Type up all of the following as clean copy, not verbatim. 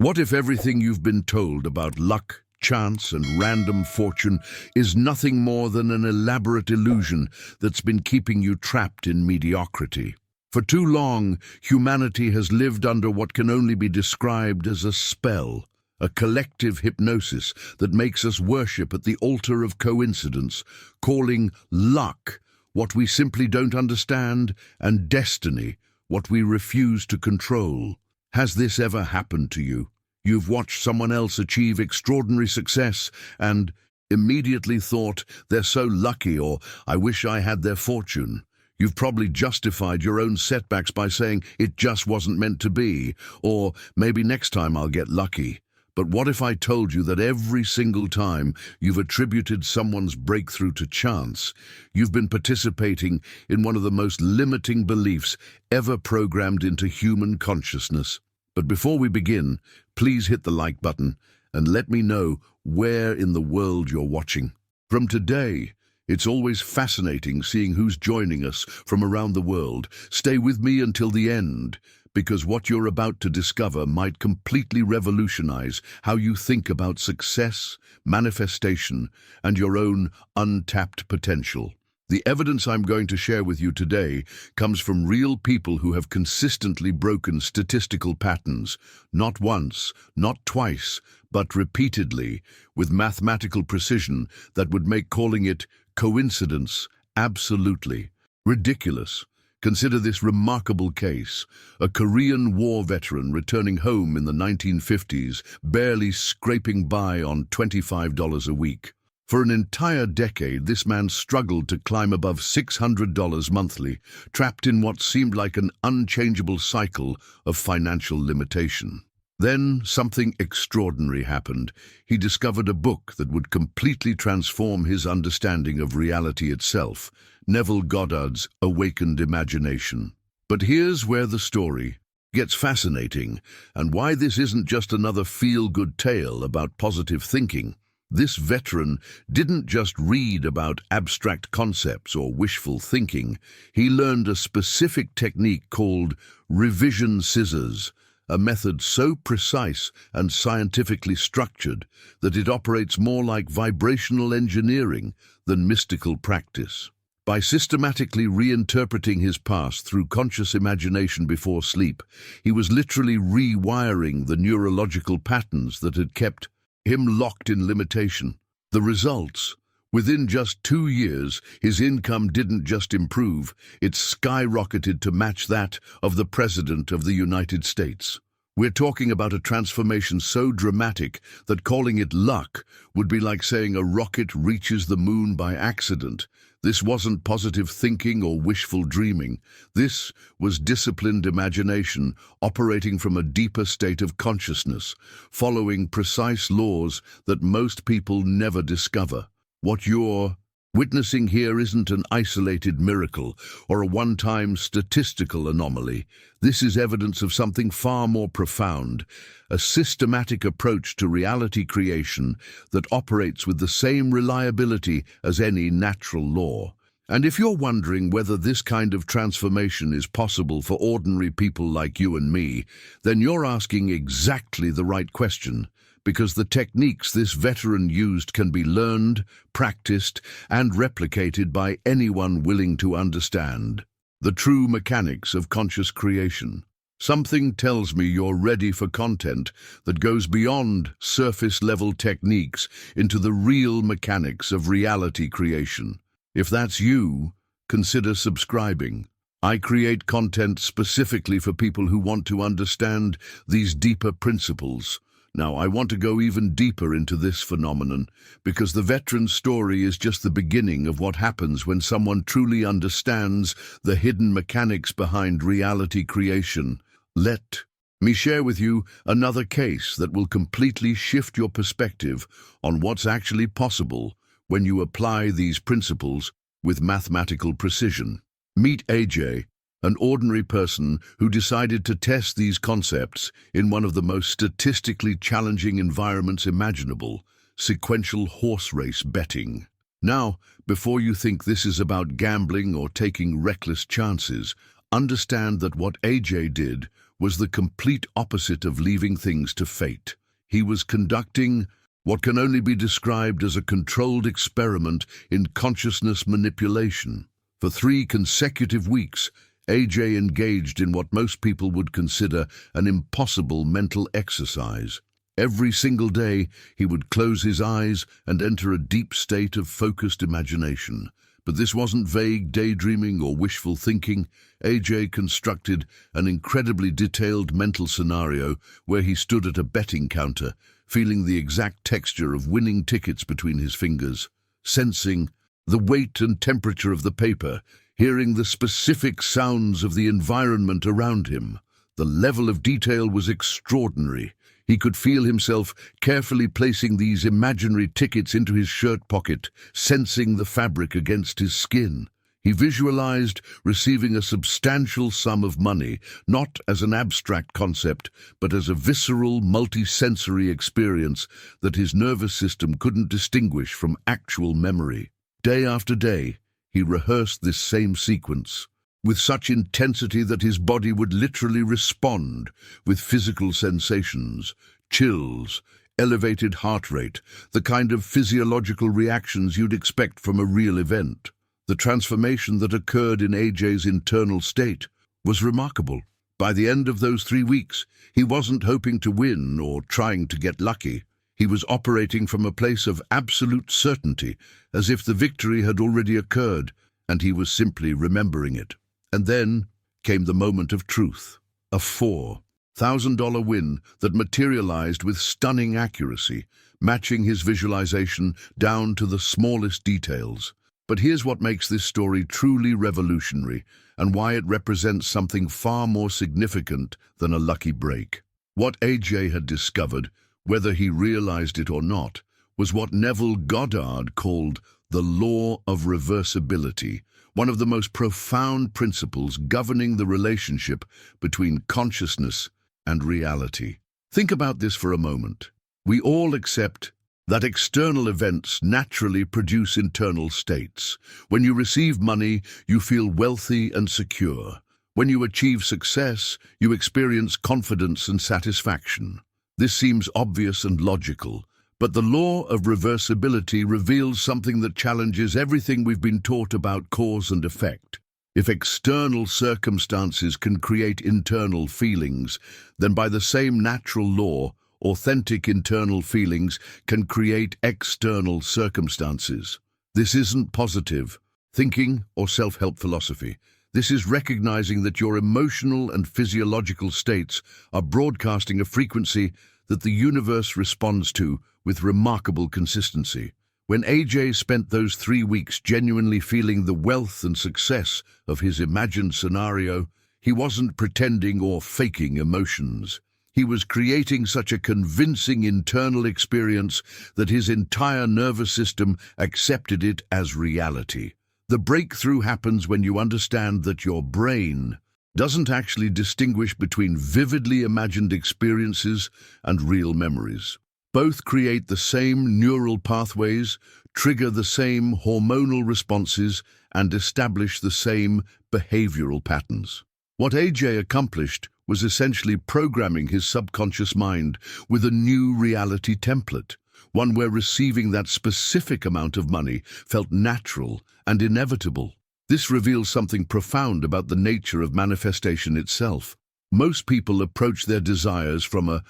What if everything you've been told about luck, chance, and random fortune is nothing more than an elaborate illusion that's been keeping you trapped in mediocrity? For too long, humanity has lived under what can only be described as a spell, a collective hypnosis that makes us worship at the altar of coincidence, calling luck what we simply don't understand and destiny what we refuse to control. Has this ever happened to you? You've watched someone else achieve extraordinary success and immediately thought, they're so lucky, or I wish I had their fortune. You've probably justified your own setbacks by saying it just wasn't meant to be, or maybe next time I'll get lucky. But what if I told you that every single time you've attributed someone's breakthrough to chance, you've been participating in one of the most limiting beliefs ever programmed into human consciousness? But before we begin, please hit the like button and let me know where in the world you're watching. From today, it's always fascinating seeing who's joining us from around the world. Stay with me until the end, because what you're about to discover might completely revolutionize how you think about success, manifestation, and your own untapped potential. The evidence I'm going to share with you today comes from real people who have consistently broken statistical patterns, not once, not twice, but repeatedly, with mathematical precision that would make calling it coincidence absolutely ridiculous. Consider this remarkable case. A Korean War veteran returning home in the 1950s, barely scraping by on $25 a week. For an entire decade, this man struggled to climb above $600 monthly, trapped in what seemed like an unchangeable cycle of financial limitation. Then something extraordinary happened. He discovered a book that would completely transform his understanding of reality itself, Neville Goddard's Awakened Imagination. But here's where the story gets fascinating, and why this isn't just another feel-good tale about positive thinking. This veteran didn't just read about abstract concepts or wishful thinking. He learned a specific technique called revision scissors, a method so precise and scientifically structured that it operates more like vibrational engineering than mystical practice. By systematically reinterpreting his past through conscious imagination before sleep, he was literally rewiring the neurological patterns that had kept him locked in limitation. The results? Within just 2 years, his income didn't just improve, it skyrocketed to match that of the President of the United States. We're talking about a transformation so dramatic that calling it luck would be like saying a rocket reaches the moon by accident. This wasn't positive thinking or wishful dreaming. This was disciplined imagination operating from a deeper state of consciousness, following precise laws that most people never discover. What you're witnessing here isn't an isolated miracle or a one-time statistical anomaly. This is evidence of something far more profound, a systematic approach to reality creation that operates with the same reliability as any natural law. And if you're wondering whether this kind of transformation is possible for ordinary people like you and me, then you're asking exactly the right question. Because the techniques this veteran used can be learned, practiced, and replicated by anyone willing to understand the true mechanics of conscious creation. Something tells me you're ready for content that goes beyond surface-level techniques into the real mechanics of reality creation. If that's you, consider subscribing. I create content specifically for people who want to understand these deeper principles. Now, I want to go even deeper into this phenomenon, because the veteran's story is just the beginning of what happens when someone truly understands the hidden mechanics behind reality creation. Let me share with you another case that will completely shift your perspective on what's actually possible when you apply these principles with mathematical precision. Meet AJ, an ordinary person who decided to test these concepts in one of the most statistically challenging environments imaginable, sequential horse race betting. Now, before you think this is about gambling or taking reckless chances, understand that what AJ did was the complete opposite of leaving things to fate. He was conducting what can only be described as a controlled experiment in consciousness manipulation. For 3 consecutive weeks, AJ engaged in what most people would consider an impossible mental exercise. Every single day, he would close his eyes and enter a deep state of focused imagination. But this wasn't vague daydreaming or wishful thinking. AJ constructed an incredibly detailed mental scenario where he stood at a betting counter, feeling the exact texture of winning tickets between his fingers, sensing the weight and temperature of the paper, hearing the specific sounds of the environment around him. The level of detail was extraordinary. He could feel himself carefully placing these imaginary tickets into his shirt pocket, sensing the fabric against his skin. He visualized receiving a substantial sum of money, not as an abstract concept, but as a visceral, multi-sensory experience that his nervous system couldn't distinguish from actual memory. Day after day, he rehearsed this same sequence, with such intensity that his body would literally respond with physical sensations, chills, elevated heart rate, the kind of physiological reactions you'd expect from a real event. The transformation that occurred in AJ's internal state was remarkable. By the end of those 3 weeks, he wasn't hoping to win or trying to get lucky. He was operating from a place of absolute certainty, as if the victory had already occurred, and he was simply remembering it. And then came the moment of truth, a $4,000 win that materialized with stunning accuracy, matching his visualization down to the smallest details. But here's what makes this story truly revolutionary and why it represents something far more significant than a lucky break. What AJ had discovered, whether he realized it or not, was what Neville Goddard called the law of reversibility, one of the most profound principles governing the relationship between consciousness and reality. Think about this for a moment. We all accept that external events naturally produce internal states. When you receive money, you feel wealthy and secure. When you achieve success, you experience confidence and satisfaction. This seems obvious and logical, but the law of reversibility reveals something that challenges everything we've been taught about cause and effect. If external circumstances can create internal feelings, then by the same natural law, authentic internal feelings can create external circumstances. This isn't positive thinking or self-help philosophy. This is recognizing that your emotional and physiological states are broadcasting a frequency that the universe responds to with remarkable consistency. When AJ spent those 3 weeks genuinely feeling the wealth and success of his imagined scenario, he wasn't pretending or faking emotions. He was creating such a convincing internal experience that his entire nervous system accepted it as reality. The breakthrough happens when you understand that your brain doesn't actually distinguish between vividly imagined experiences and real memories. Both create the same neural pathways, trigger the same hormonal responses, and establish the same behavioral patterns. What AJ accomplished was essentially programming his subconscious mind with a new reality template, one where receiving that specific amount of money felt natural and inevitable. This reveals something profound about the nature of manifestation itself. Most people approach their desires from a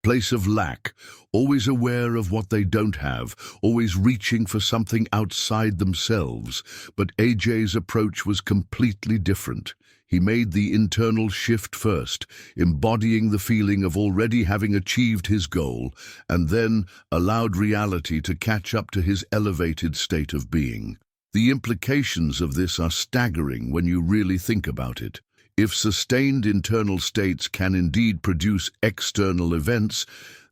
place of lack, always aware of what they don't have, always reaching for something outside themselves. But AJ's approach was completely different. He made the internal shift first, embodying the feeling of already having achieved his goal, and then allowed reality to catch up to his elevated state of being. The implications of this are staggering when you really think about it. If sustained internal states can indeed produce external events,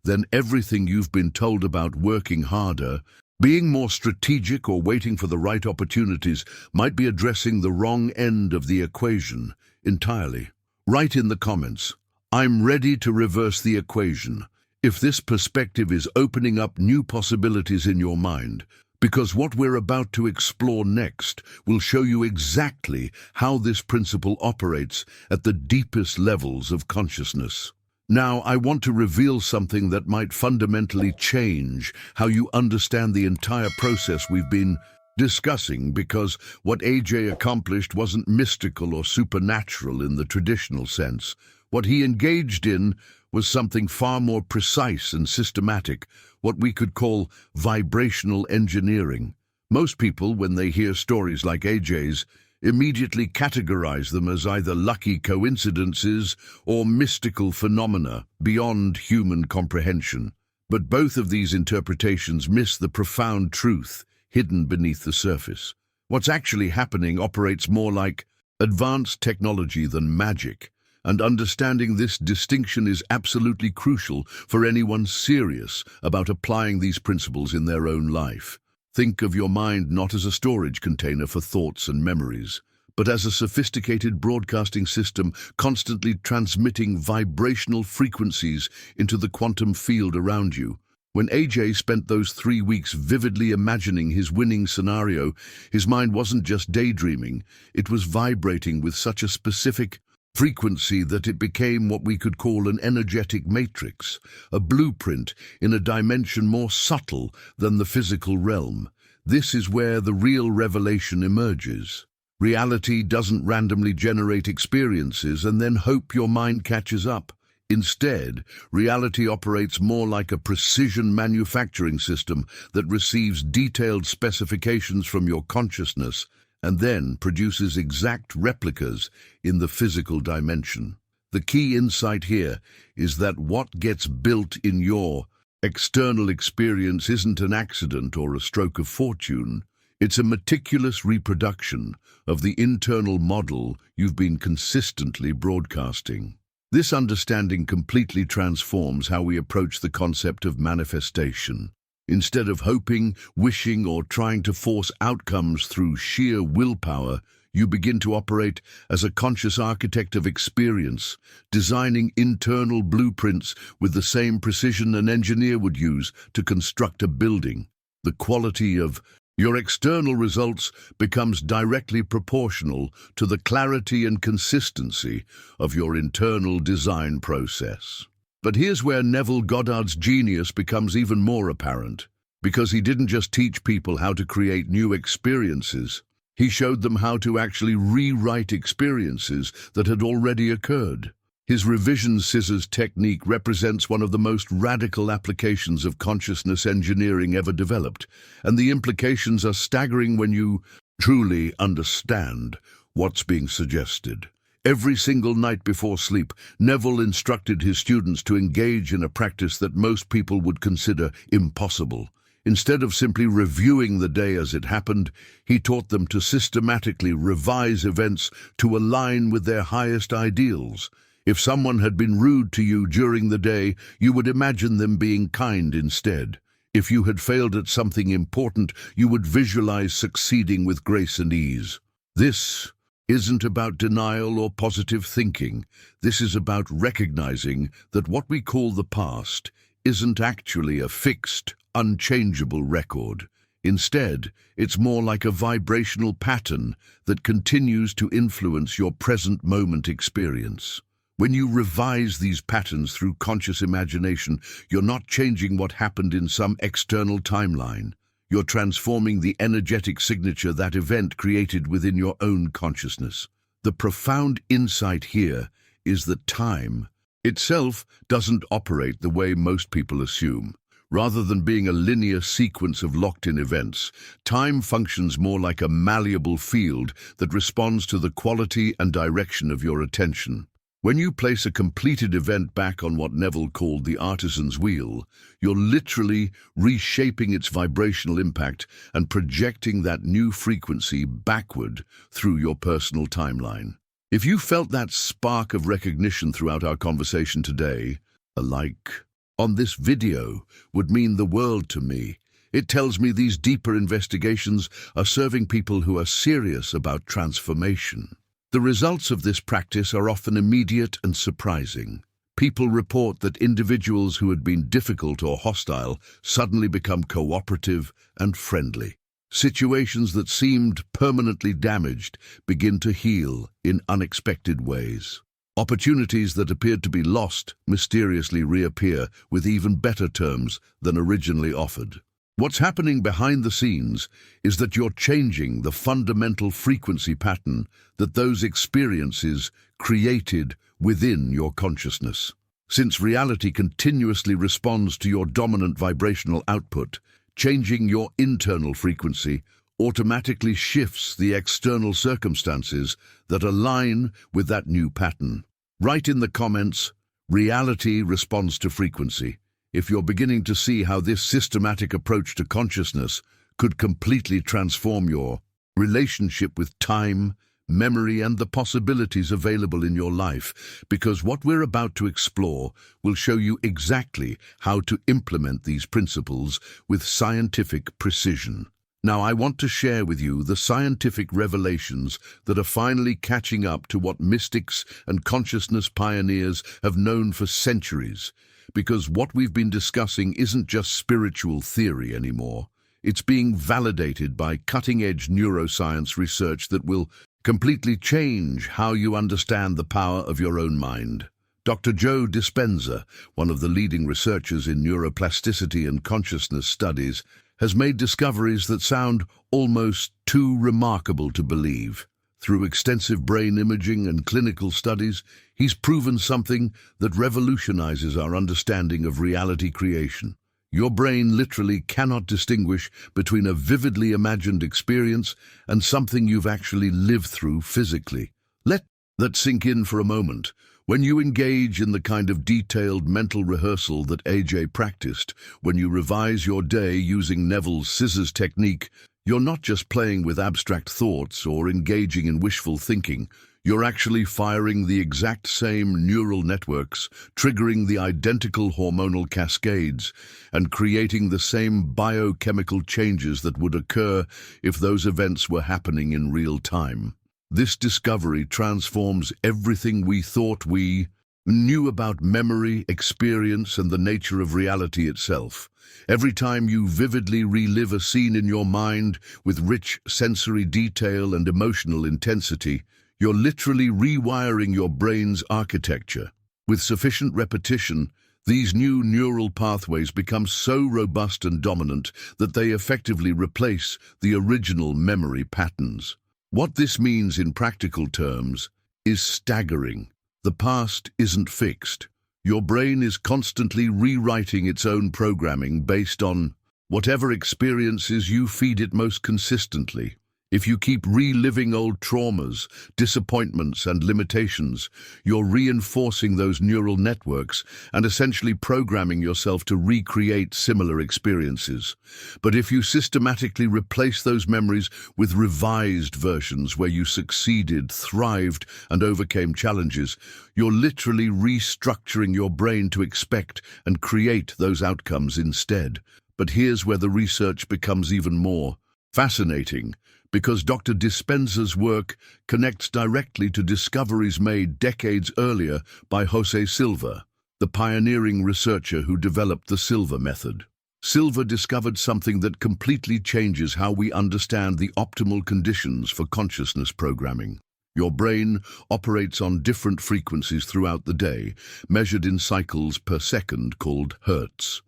then everything you've been told about working harder, being more strategic, or waiting for the right opportunities might be addressing the wrong end of the equation entirely. Write in the comments, "I'm ready to reverse the equation," if this perspective is opening up new possibilities in your mind. because what we're about to explore next will show you exactly how this principle operates at the deepest levels of consciousness. Now, I want to reveal something that might fundamentally change how you understand the entire process we've been discussing, because what AJ accomplished wasn't mystical or supernatural in the traditional sense. What he engaged in was something far more precise and systematic, what we could call vibrational engineering. Most people, when they hear stories like AJ's, immediately categorize them as either lucky coincidences or mystical phenomena beyond human comprehension. But both of these interpretations miss the profound truth hidden beneath the surface. What's actually happening operates more like advanced technology than magic, and understanding this distinction is absolutely crucial for anyone serious about applying these principles in their own life. Think of your mind not as a storage container for thoughts and memories, but as a sophisticated broadcasting system constantly transmitting vibrational frequencies into the quantum field around you. When AJ spent those 3 weeks vividly imagining his winning scenario, his mind wasn't just daydreaming, it was vibrating with such a specific frequency that it became what we could call an energetic matrix, a blueprint in a dimension more subtle than the physical realm. This is where the real revelation emerges. Reality doesn't randomly generate experiences and then hope your mind catches up. Instead, reality operates more like a precision manufacturing system that receives detailed specifications from your consciousness and then produces exact replicas in the physical dimension. The key insight here is that what gets built in your external experience isn't an accident or a stroke of fortune. It's a meticulous reproduction of the internal model you've been consistently broadcasting. This understanding completely transforms how we approach the concept of manifestation. Instead of hoping, wishing, or trying to force outcomes through sheer willpower, you begin to operate as a conscious architect of experience, designing internal blueprints with the same precision an engineer would use to construct a building. The quality of your external results becomes directly proportional to the clarity and consistency of your internal design process. But here's where Neville Goddard's genius becomes even more apparent, because he didn't just teach people how to create new experiences, he showed them how to actually rewrite experiences that had already occurred. His revision scissors technique represents one of the most radical applications of consciousness engineering ever developed, and the implications are staggering when you truly understand what's being suggested. Every single night before sleep, Neville instructed his students to engage in a practice that most people would consider impossible. Instead of simply reviewing the day as it happened, he taught them to systematically revise events to align with their highest ideals. If someone had been rude to you during the day, you would imagine them being kind instead. If you had failed at something important, you would visualize succeeding with grace and ease. This isn't about denial or positive thinking. This is about recognizing that what we call the past isn't actually a fixed, unchangeable record. Instead, it's more like a vibrational pattern that continues to influence your present moment experience. When you revise these patterns through conscious imagination, you're not changing what happened in some external timeline. You're transforming the energetic signature that event created within your own consciousness. The profound insight here is that time itself doesn't operate the way most people assume. Rather than being a linear sequence of locked-in events, time functions more like a malleable field that responds to the quality and direction of your attention. When you place a completed event back on what Neville called the artisan's wheel, you're literally reshaping its vibrational impact and projecting that new frequency backward through your personal timeline. If you felt that spark of recognition throughout our conversation today, a like on this video would mean the world to me. It tells me these deeper investigations are serving people who are serious about transformation. The results of this practice are often immediate and surprising. People report that individuals who had been difficult or hostile suddenly become cooperative and friendly. Situations that seemed permanently damaged begin to heal in unexpected ways. Opportunities that appeared to be lost mysteriously reappear with even better terms than originally offered. What's happening behind the scenes is that you're changing the fundamental frequency pattern that those experiences created within your consciousness. Since reality continuously responds to your dominant vibrational output, changing your internal frequency automatically shifts the external circumstances that align with that new pattern. Write in the comments, reality responds to frequency, if you're beginning to see how this systematic approach to consciousness could completely transform your relationship with time, memory, and the possibilities available in your life, because what we're about to explore will show you exactly how to implement these principles with scientific precision. Now, I want to share with you the scientific revelations that are finally catching up to what mystics and consciousness pioneers have known for centuries, because what we've been discussing isn't just spiritual theory anymore. It's being validated by cutting-edge neuroscience research that will completely change how you understand the power of your own mind. Dr. Joe Dispenza, one of the leading researchers in neuroplasticity and consciousness studies, has made discoveries that sound almost too remarkable to believe. Through extensive brain imaging and clinical studies, he's proven something that revolutionizes our understanding of reality creation. Your brain literally cannot distinguish between a vividly imagined experience and something you've actually lived through physically. Let that sink in for a moment. When you engage in the kind of detailed mental rehearsal that AJ practiced, when you revise your day using Neville's scissors technique, you're not just playing with abstract thoughts or engaging in wishful thinking. You're actually firing the exact same neural networks, triggering the identical hormonal cascades, and creating the same biochemical changes that would occur if those events were happening in real time. This discovery transforms everything we thought we knew about memory, experience, and the nature of reality itself. Every time you vividly relive a scene in your mind with rich sensory detail and emotional intensity, you're literally rewiring your brain's architecture. With sufficient repetition, these new neural pathways become so robust and dominant that they effectively replace the original memory patterns. What this means in practical terms is staggering. The past isn't fixed. Your brain is constantly rewriting its own programming based on whatever experiences you feed it most consistently. If you keep reliving old traumas, disappointments, and limitations, you're reinforcing those neural networks and essentially programming yourself to recreate similar experiences. But if you systematically replace those memories with revised versions where you succeeded, thrived, and overcame challenges, you're literally restructuring your brain to expect and create those outcomes instead. But here's where the research becomes even more fascinating, because Dr. Dispenza's work connects directly to discoveries made decades earlier by Jose Silva, the pioneering researcher who developed the Silva method. Silva discovered something that completely changes how we understand the optimal conditions for consciousness programming. Your brain operates on different frequencies throughout the day, measured in cycles per second called hertz.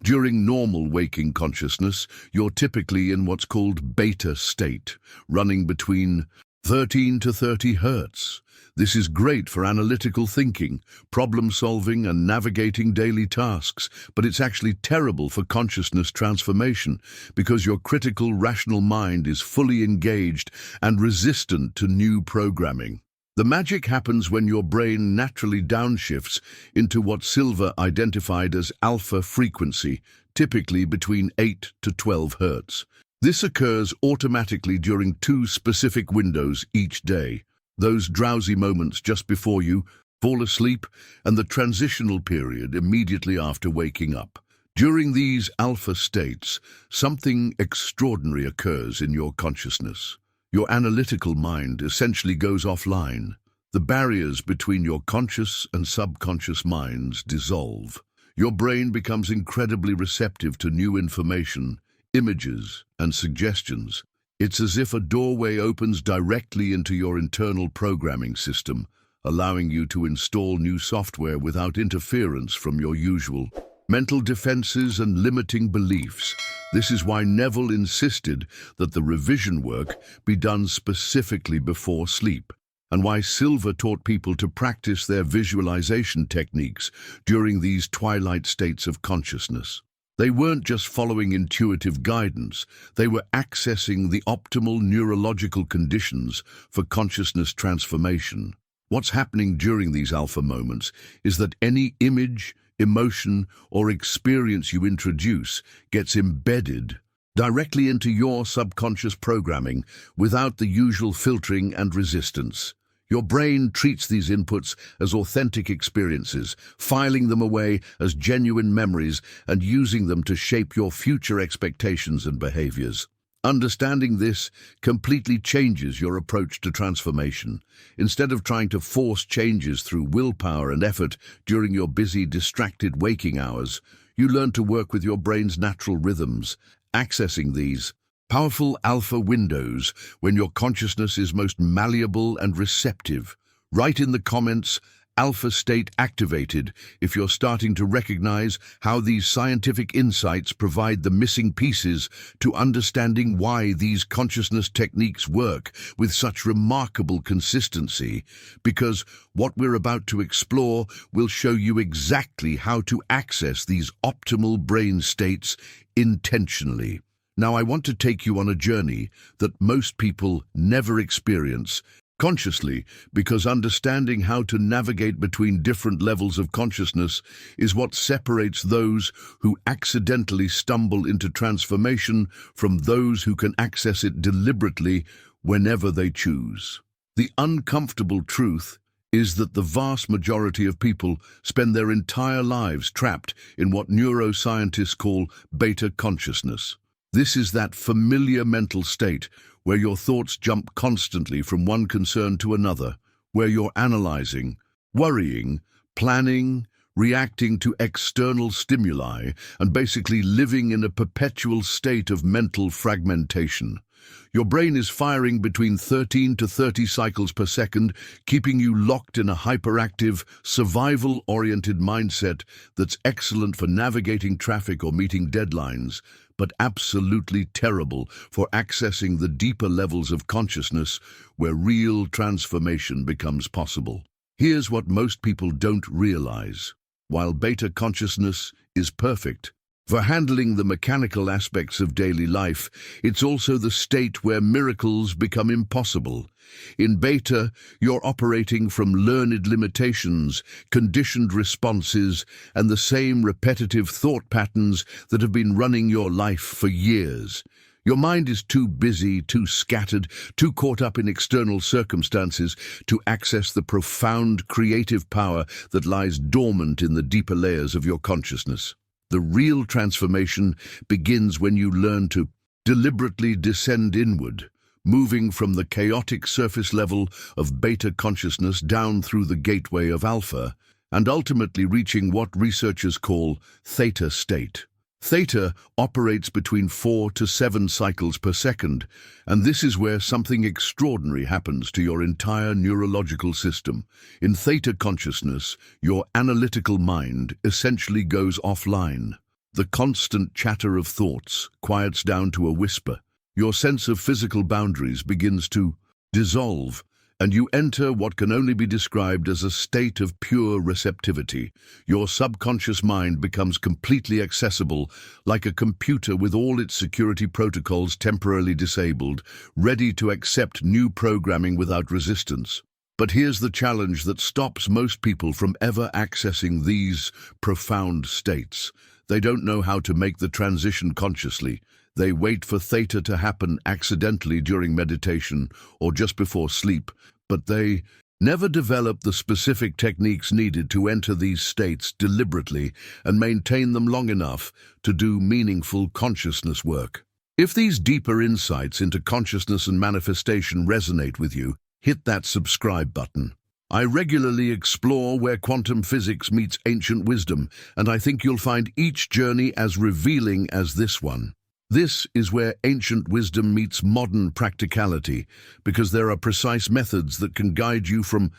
During normal waking consciousness, you're typically in what's called beta state, running between 13 to 30 hertz. This is great for analytical thinking, problem solving, and navigating daily tasks, but it's actually terrible for consciousness transformation because your critical, rational mind is fully engaged and resistant to new programming. The magic happens when your brain naturally downshifts into what Silva identified as alpha frequency, typically between 8 to 12 hertz. This occurs automatically during two specific windows each day: those drowsy moments just before you fall asleep and the transitional period immediately after waking up. During these alpha states, something extraordinary occurs in your consciousness. Your analytical mind essentially goes offline. The barriers between your conscious and subconscious minds dissolve. Your brain becomes incredibly receptive to new information, images, and suggestions. It's as if a doorway opens directly into your internal programming system, allowing you to install new software without interference from your usual mental defenses and limiting beliefs. This is why Neville insisted that the revision work be done specifically before sleep, and why Silver taught people to practice their visualization techniques during these twilight states of consciousness. They weren't just following intuitive guidance, they were accessing the optimal neurological conditions for consciousness transformation. What's happening during these alpha moments is that any image, emotion, or experience you introduce gets embedded directly into your subconscious programming without the usual filtering and resistance. Your brain treats these inputs as authentic experiences, filing them away as genuine memories and using them to shape your future expectations and behaviors. Understanding this completely changes your approach to transformation. Instead of trying to force changes through willpower and effort during your busy, distracted waking hours, you learn to work with your brain's natural rhythms, accessing these powerful alpha windows when your consciousness is most malleable and receptive. Write in the comments, alpha state activated, if you're starting to recognize how these scientific insights provide the missing pieces to understanding why these consciousness techniques work with such remarkable consistency, because what we're about to explore will show you exactly how to access these optimal brain states intentionally. Now, I want to take you on a journey that most people never experience consciously, because understanding how to navigate between different levels of consciousness is what separates those who accidentally stumble into transformation from those who can access it deliberately whenever they choose. The uncomfortable truth is that the vast majority of people spend their entire lives trapped in what neuroscientists call beta consciousness. This is that familiar mental state where your thoughts jump constantly from one concern to another, where you're analyzing, worrying, planning, reacting to external stimuli, and basically living in a perpetual state of mental fragmentation. Your brain is firing between 13 to 30 cycles per second, keeping you locked in a hyperactive, survival-oriented mindset that's excellent for navigating traffic or meeting deadlines, but absolutely terrible for accessing the deeper levels of consciousness where real transformation becomes possible. Here's what most people don't realize. While beta consciousness is perfect for handling the mechanical aspects of daily life, it's also the state where miracles become impossible. In beta, you're operating from learned limitations, conditioned responses, and the same repetitive thought patterns that have been running your life for years. Your mind is too busy, too scattered, too caught up in external circumstances to access the profound creative power that lies dormant in the deeper layers of your consciousness. The real transformation begins when you learn to deliberately descend inward, moving from the chaotic surface level of beta consciousness down through the gateway of alpha, and ultimately reaching what researchers call theta state. Theta operates between 4 to 7 cycles per second, and this is where something extraordinary happens to your entire neurological system. In theta consciousness, your analytical mind essentially goes offline. The constant chatter of thoughts quiets down to a whisper. Your sense of physical boundaries begins to dissolve, and you enter what can only be described as a state of pure receptivity. Your subconscious mind becomes completely accessible, like a computer with all its security protocols temporarily disabled, ready to accept new programming without resistance. But here's the challenge that stops most people from ever accessing these profound states. They don't know how to make the transition consciously. They wait for theta to happen accidentally during meditation or just before sleep, but they never develop the specific techniques needed to enter these states deliberately and maintain them long enough to do meaningful consciousness work. If these deeper insights into consciousness and manifestation resonate with you, hit that subscribe button. I regularly explore where quantum physics meets ancient wisdom, and I think you'll find each journey as revealing as this one. This is where ancient wisdom meets modern practicality, because there are precise methods that can guide you from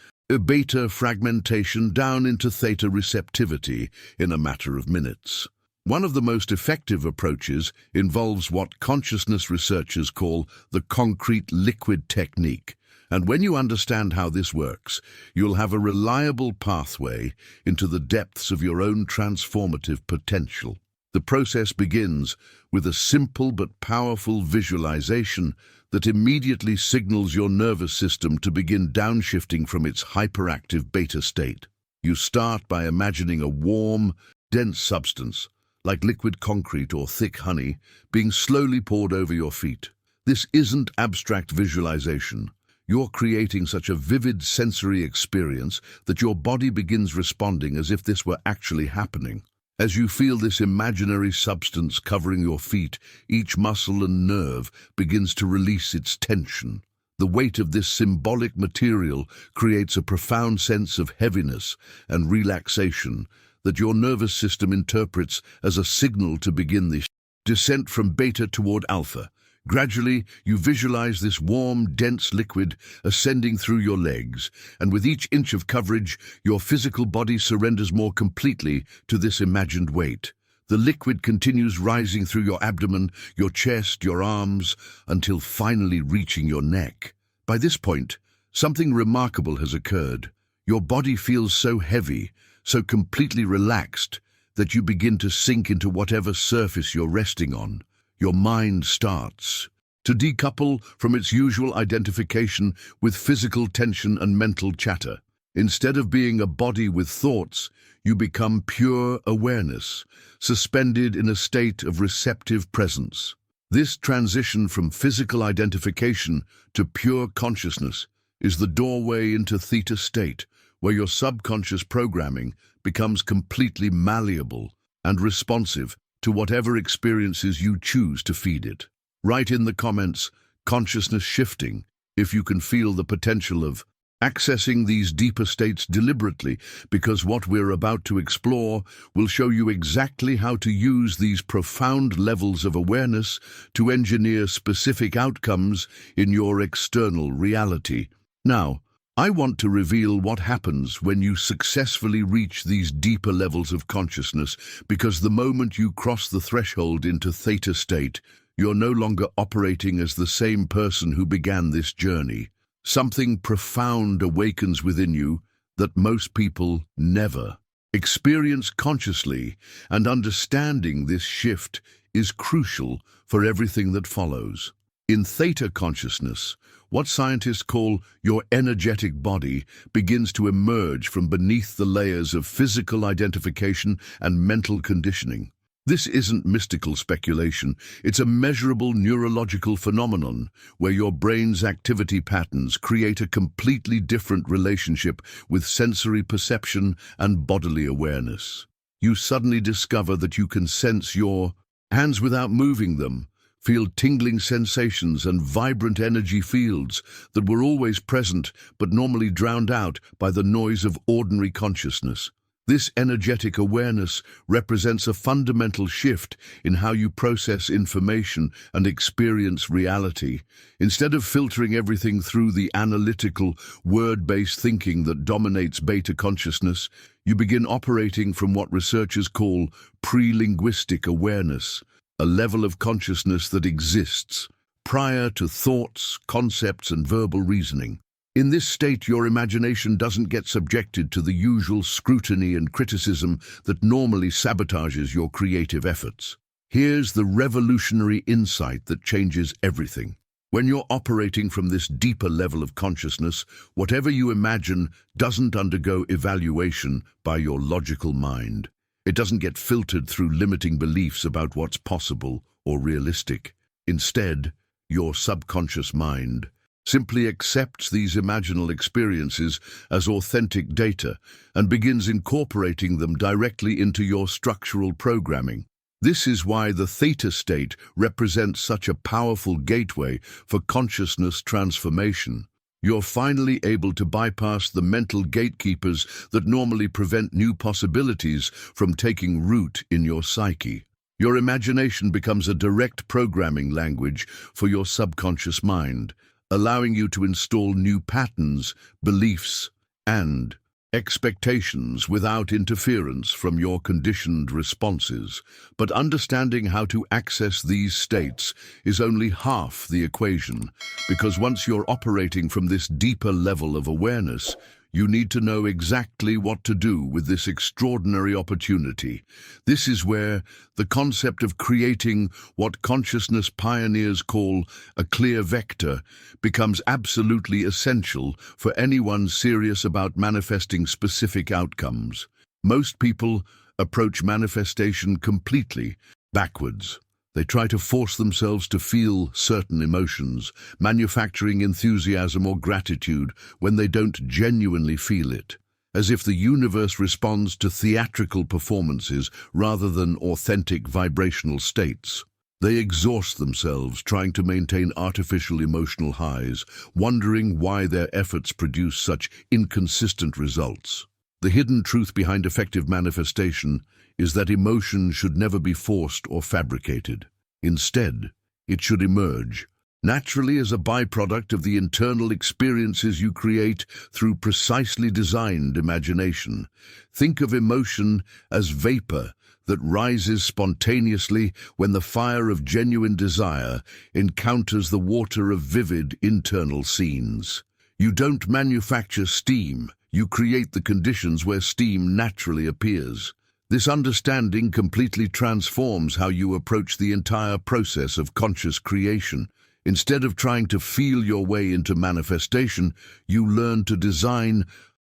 beta fragmentation down into theta receptivity in a matter of minutes. One of the most effective approaches involves what consciousness researchers call the concrete liquid technique. And when you understand how this works, you'll have a reliable pathway into the depths of your own transformative potential. The process begins with a simple but powerful visualization that immediately signals your nervous system to begin downshifting from its hyperactive beta state. You start by imagining a warm, dense substance, like liquid concrete or thick honey, being slowly poured over your feet. This isn't abstract visualization. You're creating such a vivid sensory experience that your body begins responding as if this were actually happening. As you feel this imaginary substance covering your feet, each muscle and nerve begins to release its tension. The weight of this symbolic material creates a profound sense of heaviness and relaxation that your nervous system interprets as a signal to begin the descent from beta toward alpha. Gradually, you visualize this warm, dense liquid ascending through your legs, and with each inch of coverage, your physical body surrenders more completely to this imagined weight. The liquid continues rising through your abdomen, your chest, your arms, until finally reaching your neck. By this point, something remarkable has occurred. Your body feels so heavy, so completely relaxed, that you begin to sink into whatever surface you're resting on. Your mind starts to decouple from its usual identification with physical tension and mental chatter. Instead of being a body with thoughts, you become pure awareness, suspended in a state of receptive presence. This transition from physical identification to pure consciousness is the doorway into theta state, where your subconscious programming becomes completely malleable and responsive to whatever experiences you choose to feed it. Write in the comments, consciousness shifting, if you can feel the potential of accessing these deeper states deliberately, because what we're about to explore will show you exactly how to use these profound levels of awareness to engineer specific outcomes in your external reality. Now, I want to reveal what happens when you successfully reach these deeper levels of consciousness, because the moment you cross the threshold into theta state, you're no longer operating as the same person who began this journey. Something profound awakens within you that most people never experience consciously, and understanding this shift is crucial for everything that follows. In theta consciousness, what scientists call your energetic body begins to emerge from beneath the layers of physical identification and mental conditioning. This isn't mystical speculation, it's a measurable neurological phenomenon where your brain's activity patterns create a completely different relationship with sensory perception and bodily awareness. You suddenly discover that you can sense your hands without moving them, feel tingling sensations and vibrant energy fields that were always present but normally drowned out by the noise of ordinary consciousness. This energetic awareness represents a fundamental shift in how you process information and experience reality. Instead of filtering everything through the analytical, word-based thinking that dominates beta consciousness, you begin operating from what researchers call pre-linguistic awareness, a level of consciousness that exists prior to thoughts, concepts, and verbal reasoning. In this state, your imagination doesn't get subjected to the usual scrutiny and criticism that normally sabotages your creative efforts. Here's the revolutionary insight that changes everything. When you're operating from this deeper level of consciousness, whatever you imagine doesn't undergo evaluation by your logical mind. It doesn't get filtered through limiting beliefs about what's possible or realistic. Instead, your subconscious mind simply accepts these imaginal experiences as authentic data and begins incorporating them directly into your structural programming. This is why the theta state represents such a powerful gateway for consciousness transformation. You're finally able to bypass the mental gatekeepers that normally prevent new possibilities from taking root in your psyche. Your imagination becomes a direct programming language for your subconscious mind, allowing you to install new patterns, beliefs, and expectations without interference from your conditioned responses. But understanding how to access these states is only half the equation, because once you're operating from this deeper level of awareness, you need to know exactly what to do with this extraordinary opportunity. This is where the concept of creating what consciousness pioneers call a clear vector becomes absolutely essential for anyone serious about manifesting specific outcomes. Most people approach manifestation completely backwards. They try to force themselves to feel certain emotions, manufacturing enthusiasm or gratitude when they don't genuinely feel it, as if the universe responds to theatrical performances rather than authentic vibrational states. They exhaust themselves trying to maintain artificial emotional highs, wondering why their efforts produce such inconsistent results. The hidden truth behind effective manifestation is that emotion should never be forced or fabricated. Instead, it should emerge naturally as a byproduct of the internal experiences you create through precisely designed imagination. Think of emotion as vapor that rises spontaneously when the fire of genuine desire encounters the water of vivid internal scenes. You don't manufacture steam, you create the conditions where steam naturally appears. This understanding completely transforms how you approach the entire process of conscious creation. Instead of trying to feel your way into manifestation, you learn to design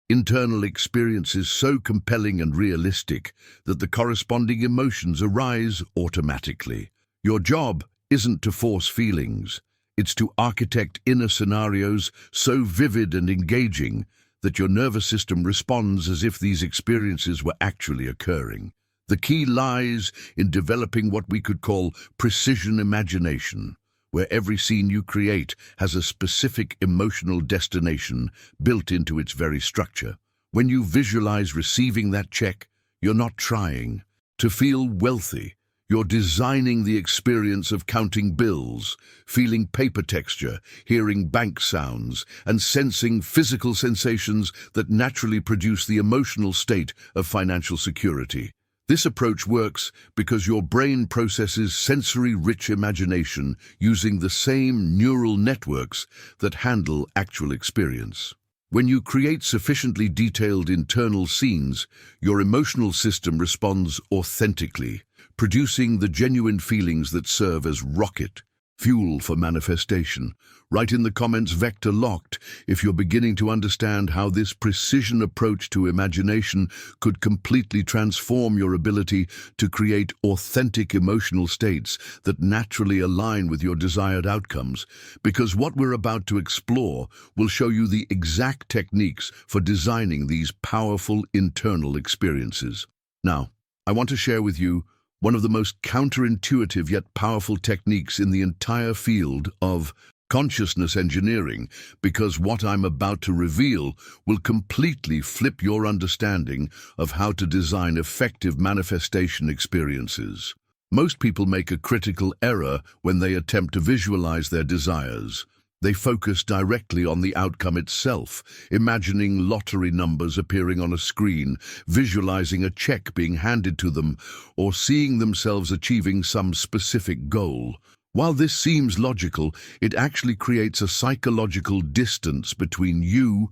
internal experiences so compelling and realistic that the corresponding emotions arise automatically. Your job isn't to force feelings. It's to architect inner scenarios so vivid and engaging that your nervous system responds as if these experiences were actually occurring. The key lies in developing what we could call precision imagination, where every scene you create has a specific emotional destination built into its very structure. When you visualize receiving that check, you're not trying to feel wealthy. You're designing the experience of counting bills, feeling paper texture, hearing bank sounds, and sensing physical sensations that naturally produce the emotional state of financial security. This approach works because your brain processes sensory-rich imagination using the same neural networks that handle actual experience. When you create sufficiently detailed internal scenes, your emotional system responds authentically, producing the genuine feelings that serve as rocket fuel for manifestation. Write in the comments "Vector Locked" if you're beginning to understand how this precision approach to imagination could completely transform your ability to create authentic emotional states that naturally align with your desired outcomes, because what we're about to explore will show you the exact techniques for designing these powerful internal experiences. Now, I want to share with you one of the most counterintuitive yet powerful techniques in the entire field of consciousness engineering, because what I'm about to reveal will completely flip your understanding of how to design effective manifestation experiences. Most people make a critical error when they attempt to visualize their desires. They focus directly on the outcome itself, imagining lottery numbers appearing on a screen, visualizing a check being handed to them, or seeing themselves achieving some specific goal. While this seems logical, it actually creates a psychological distance between you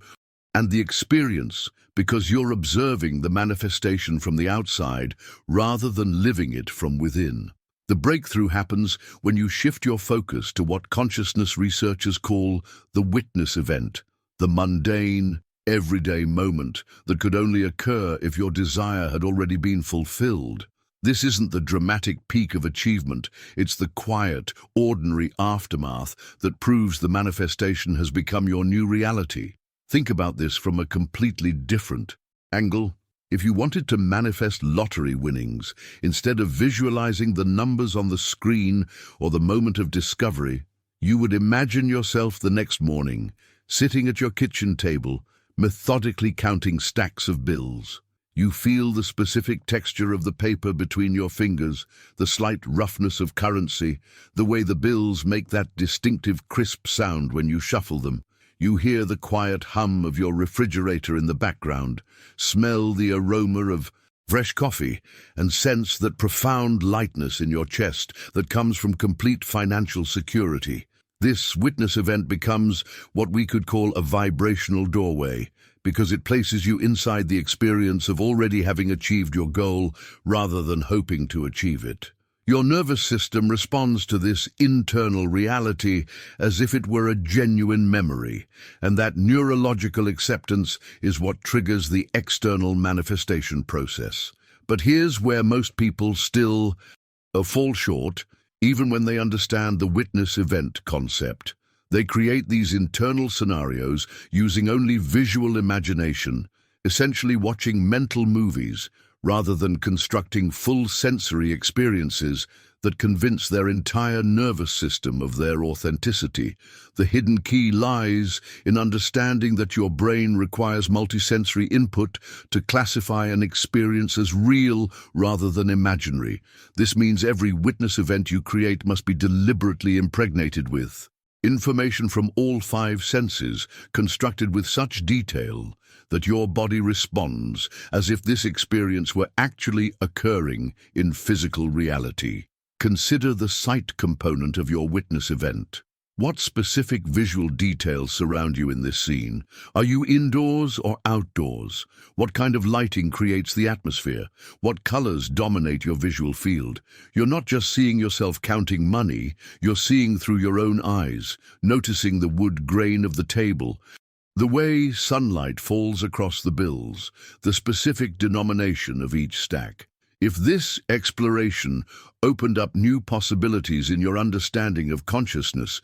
and the experience, because you're observing the manifestation from the outside rather than living it from within. The breakthrough happens when you shift your focus to what consciousness researchers call the witness event, the mundane, everyday moment that could only occur if your desire had already been fulfilled. This isn't the dramatic peak of achievement, it's the quiet, ordinary aftermath that proves the manifestation has become your new reality. Think about this from a completely different angle. If you wanted to manifest lottery winnings, instead of visualizing the numbers on the screen or the moment of discovery, you would imagine yourself the next morning, Sitting at your kitchen table, methodically counting stacks of bills. You feel the specific texture of the paper between your fingers, the slight roughness of currency, the way the bills make that distinctive crisp sound when you shuffle them. You hear the quiet hum of your refrigerator in the background, smell the aroma of fresh coffee, and sense that profound lightness in your chest that comes from complete financial security. This witness event becomes what we could call a vibrational doorway, because it places you inside the experience of already having achieved your goal rather than hoping to achieve it. Your nervous system responds to this internal reality as if it were a genuine memory, and that neurological acceptance is what triggers the external manifestation process. But here's where most people still fall short, even when they understand the witness event concept. They create these internal scenarios using only visual imagination, essentially watching mental movies rather than constructing full sensory experiences that convince their entire nervous system of their authenticity. The hidden key lies in understanding that your brain requires multisensory input to classify an experience as real rather than imaginary. This means every witness event you create must be deliberately impregnated with information from all five senses, constructed with such detail that your body responds as if this experience were actually occurring in physical reality. Consider the sight component of your witness event. What specific visual details surround you in this scene? Are you indoors or outdoors? What kind of lighting creates the atmosphere? What colors dominate your visual field? You're not just seeing yourself counting money, you're seeing through your own eyes, noticing the wood grain of the table, the way sunlight falls across the bills, the specific denomination of each stack. If this exploration opened up new possibilities in your understanding of consciousness,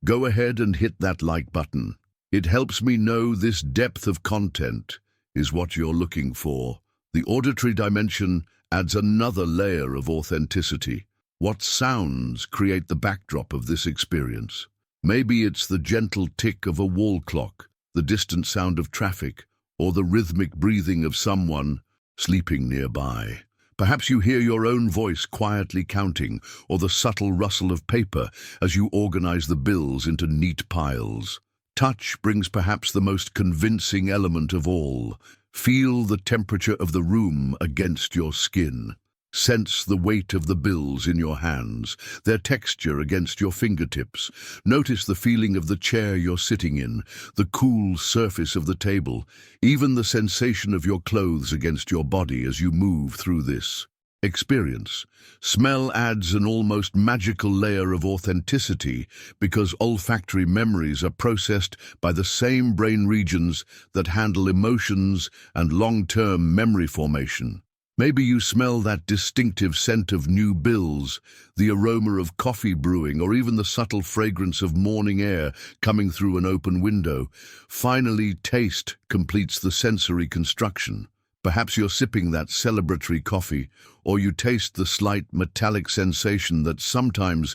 go ahead and hit that like button. It helps me know this depth of content is what you're looking for. The auditory dimension adds another layer of authenticity. What sounds create the backdrop of this experience? Maybe it's the gentle tick of a wall clock, the distant sound of traffic, or the rhythmic breathing of someone sleeping nearby. Perhaps you hear your own voice quietly counting, or the subtle rustle of paper as you organize the bills into neat piles. Touch brings perhaps the most convincing element of all. Feel the temperature of the room against your skin. Sense the weight of the bills in your hands, their texture against your fingertips. Notice the feeling of the chair you're sitting in, the cool surface of the table, even the sensation of your clothes against your body as you move through this experience. Smell adds an almost magical layer of authenticity because olfactory memories are processed by the same brain regions that handle emotions and long-term memory formation. Maybe you smell that distinctive scent of new bills, the aroma of coffee brewing, or even the subtle fragrance of morning air coming through an open window. Finally, taste completes the sensory construction. Perhaps you're sipping that celebratory coffee, or you taste the slight metallic sensation that sometimes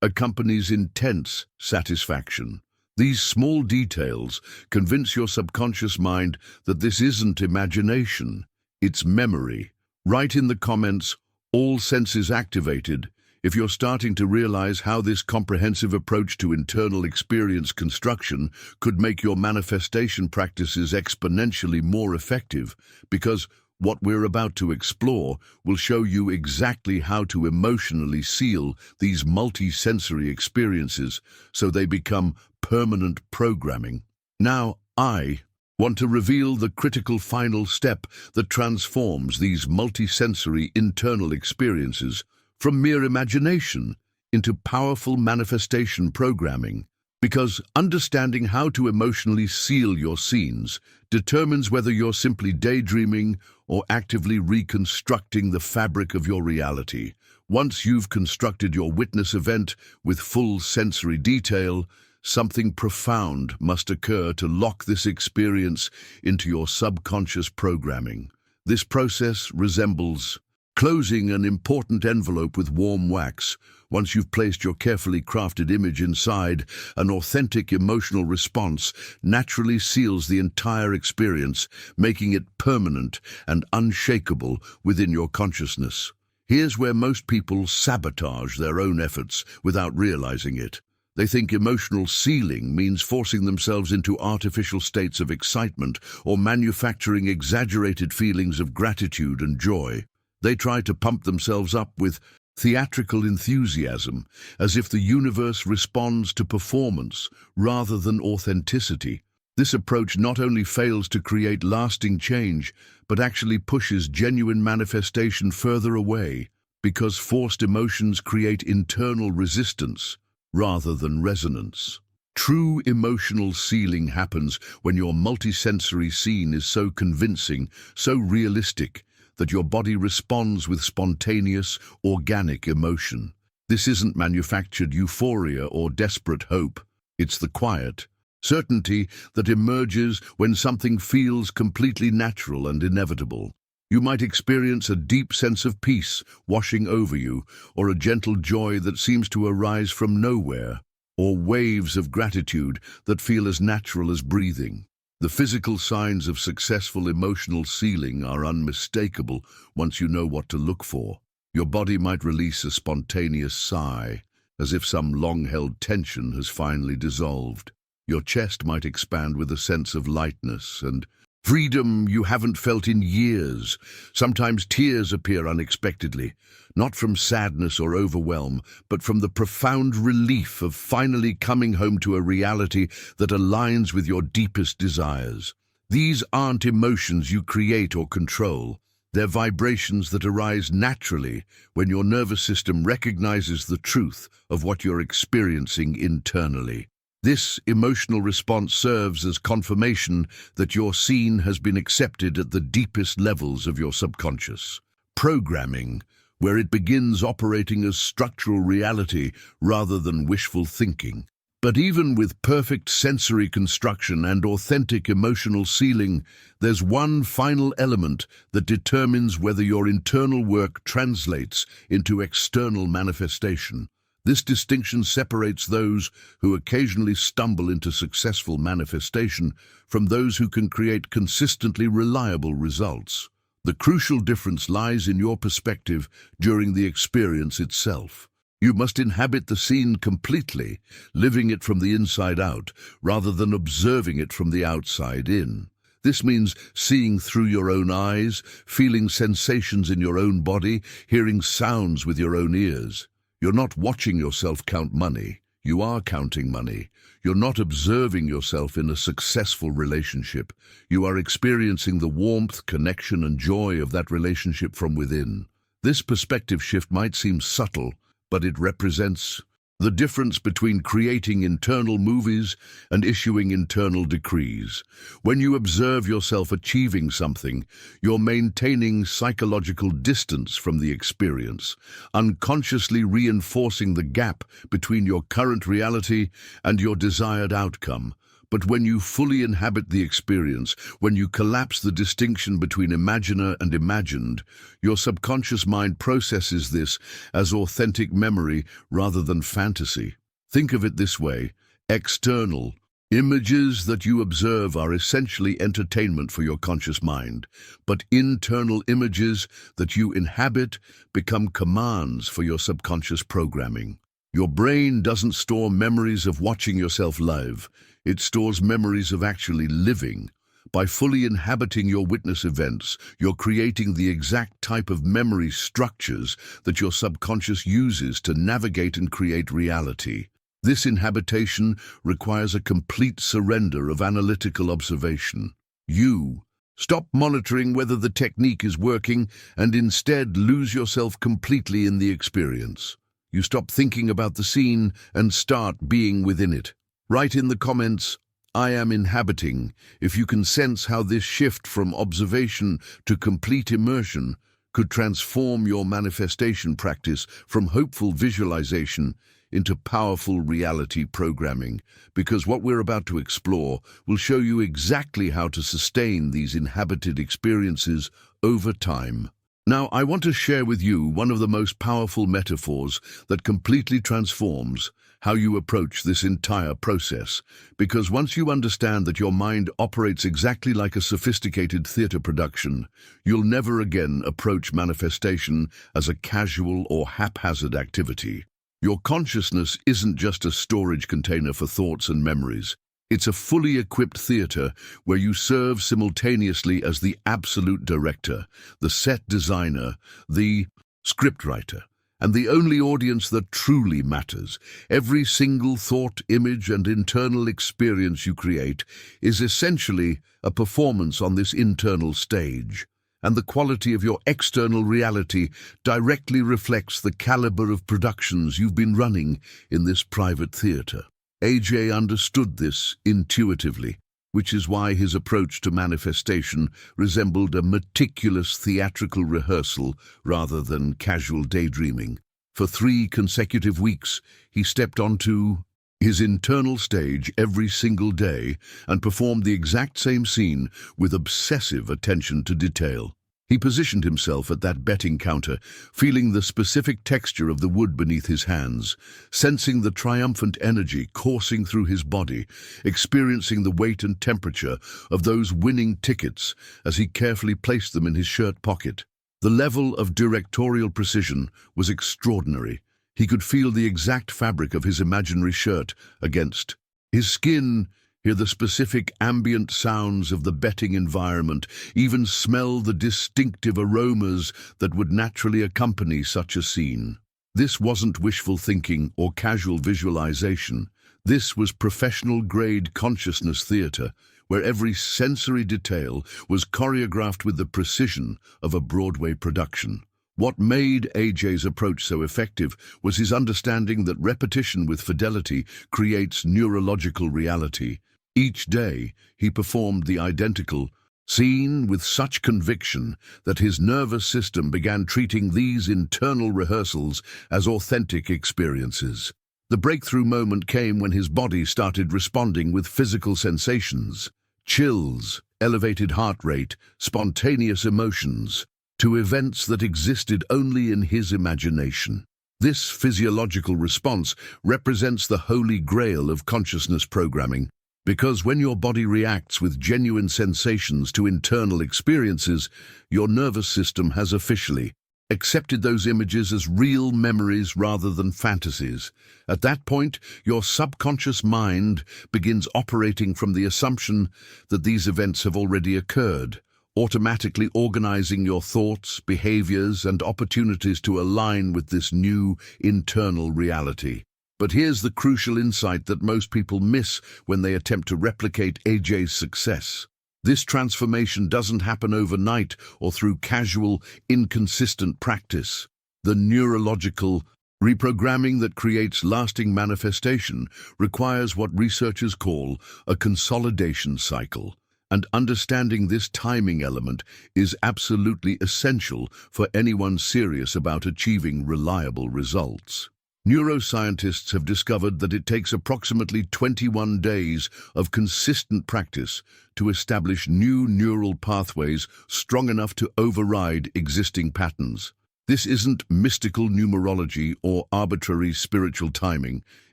accompanies intense satisfaction. These small details convince your subconscious mind that this isn't imagination, it's memory. Write in the comments, all senses activated, if you're starting to realize how this comprehensive approach to internal experience construction could make your manifestation practices exponentially more effective, because what we're about to explore will show you exactly how to emotionally seal these multi-sensory experiences so they become permanent programming. Now, I want to reveal the critical final step that transforms these multisensory internal experiences from mere imagination into powerful manifestation programming. Because understanding how to emotionally seal your scenes determines whether you're simply daydreaming or actively reconstructing the fabric of your reality. Once you've constructed your witness event with full sensory detail, something profound must occur to lock this experience into your subconscious programming. This process resembles Closing an important envelope with warm wax. Once you've placed your carefully crafted image inside, an authentic emotional response naturally seals the entire experience, making it permanent and unshakable within your consciousness. Here's where most people sabotage their own efforts without realizing it. They think emotional sealing means forcing themselves into artificial states of excitement or manufacturing exaggerated feelings of gratitude and joy. They try to pump themselves up with theatrical enthusiasm, as if the universe responds to performance rather than authenticity. This approach not only fails to create lasting change, but actually pushes genuine manifestation further away, because forced emotions create internal resistance rather than resonance. True emotional sealing happens when your multisensory scene is so convincing, so realistic, that your body responds with spontaneous, organic emotion. This isn't manufactured euphoria or desperate hope. It's the quiet certainty that emerges when something feels completely natural and inevitable. You might experience a deep sense of peace washing over you, or a gentle joy that seems to arise from nowhere, or waves of gratitude that feel as natural as breathing. The physical signs of successful emotional sealing are unmistakable once you know what to look for. Your body might release a spontaneous sigh, as if some long-held tension has finally dissolved. Your chest might expand with a sense of lightness and freedom you haven't felt in years. Sometimes tears appear unexpectedly, not from sadness or overwhelm, but from the profound relief of finally coming home to a reality that aligns with your deepest desires. These aren't emotions you create or control. They're vibrations that arise naturally when your nervous system recognizes the truth of what you're experiencing internally. This emotional response serves as confirmation that your scene has been accepted at the deepest levels of your subconscious. Programming, where it begins operating as structural reality rather than wishful thinking. But even with perfect sensory construction and authentic emotional sealing, there's one final element that determines whether your internal work translates into external manifestation. This distinction separates those who occasionally stumble into successful manifestation from those who can create consistently reliable results. The crucial difference lies in your perspective during the experience itself. You must inhabit the scene completely, living it from the inside out, rather than observing it from the outside in. This means seeing through your own eyes, feeling sensations in your own body, hearing sounds with your own ears. You're not watching yourself count money. You are counting money. You're not observing yourself in a successful relationship. You are experiencing the warmth, connection, and joy of that relationship from within. This perspective shift might seem subtle, but it represents the difference between creating internal movies and issuing internal decrees. When you observe yourself achieving something, you're maintaining psychological distance from the experience, unconsciously reinforcing the gap between your current reality and your desired outcome. But when you fully inhabit the experience, when you collapse the distinction between imaginer and imagined, your subconscious mind processes this as authentic memory rather than fantasy. Think of it this way: external images that you observe are essentially entertainment for your conscious mind, but internal images that you inhabit become commands for your subconscious programming. Your brain doesn't store memories of watching yourself live. It stores memories of actually living. By fully inhabiting your witness events, you're creating the exact type of memory structures that your subconscious uses to navigate and create reality. This inhabitation requires a complete surrender of analytical observation. You stop monitoring whether the technique is working and instead lose yourself completely in the experience. You stop thinking about the scene and start being within it. Write in the comments, "I am inhabiting," if you can sense how this shift from observation to complete immersion could transform your manifestation practice from hopeful visualization into powerful reality programming, because what we're about to explore will show you exactly how to sustain these inhabited experiences over time. Now, I want to share with you one of the most powerful metaphors that completely transforms how you approach this entire process. Because once you understand that your mind operates exactly like a sophisticated theater production, you'll never again approach manifestation as a casual or haphazard activity. Your consciousness isn't just a storage container for thoughts and memories. It's a fully equipped theater where you serve simultaneously as the absolute director, the set designer, the scriptwriter, and the only audience that truly matters. Every single thought, image, and internal experience you create is essentially a performance on this internal stage, and the quality of your external reality directly reflects the caliber of productions you've been running in this private theater. AJ understood this intuitively, which is why his approach to manifestation resembled a meticulous theatrical rehearsal rather than casual daydreaming. For 3 consecutive weeks, he stepped onto his internal stage every single day and performed the exact same scene with obsessive attention to detail. He positioned himself at that betting counter, feeling the specific texture of the wood beneath his hands, sensing the triumphant energy coursing through his body, experiencing the weight and temperature of those winning tickets as he carefully placed them in his shirt pocket. The level of directorial precision was extraordinary. He could feel the exact fabric of his imaginary shirt against his skin, hear the specific ambient sounds of the betting environment, even smell the distinctive aromas that would naturally accompany such a scene. This wasn't wishful thinking or casual visualization. This was professional-grade consciousness theater, where every sensory detail was choreographed with the precision of a Broadway production. What made AJ's approach so effective was his understanding that repetition with fidelity creates neurological reality. Each day, he performed the identical scene with such conviction that his nervous system began treating these internal rehearsals as authentic experiences. The breakthrough moment came when his body started responding with physical sensations, chills, elevated heart rate, spontaneous emotions, to events that existed only in his imagination. This physiological response represents the holy grail of consciousness programming, because when your body reacts with genuine sensations to internal experiences, your nervous system has officially accepted those images as real memories rather than fantasies. At that point, your subconscious mind begins operating from the assumption that these events have already occurred, automatically organizing your thoughts, behaviors, and opportunities to align with this new internal reality. But here's the crucial insight that most people miss when they attempt to replicate AJ's success. This transformation doesn't happen overnight or through casual, inconsistent practice. The neurological reprogramming that creates lasting manifestation requires what researchers call a consolidation cycle. And understanding this timing element is absolutely essential for anyone serious about achieving reliable results. Neuroscientists have discovered that it takes approximately 21 days of consistent practice to establish new neural pathways strong enough to override existing patterns. This isn't mystical numerology or arbitrary spiritual timing.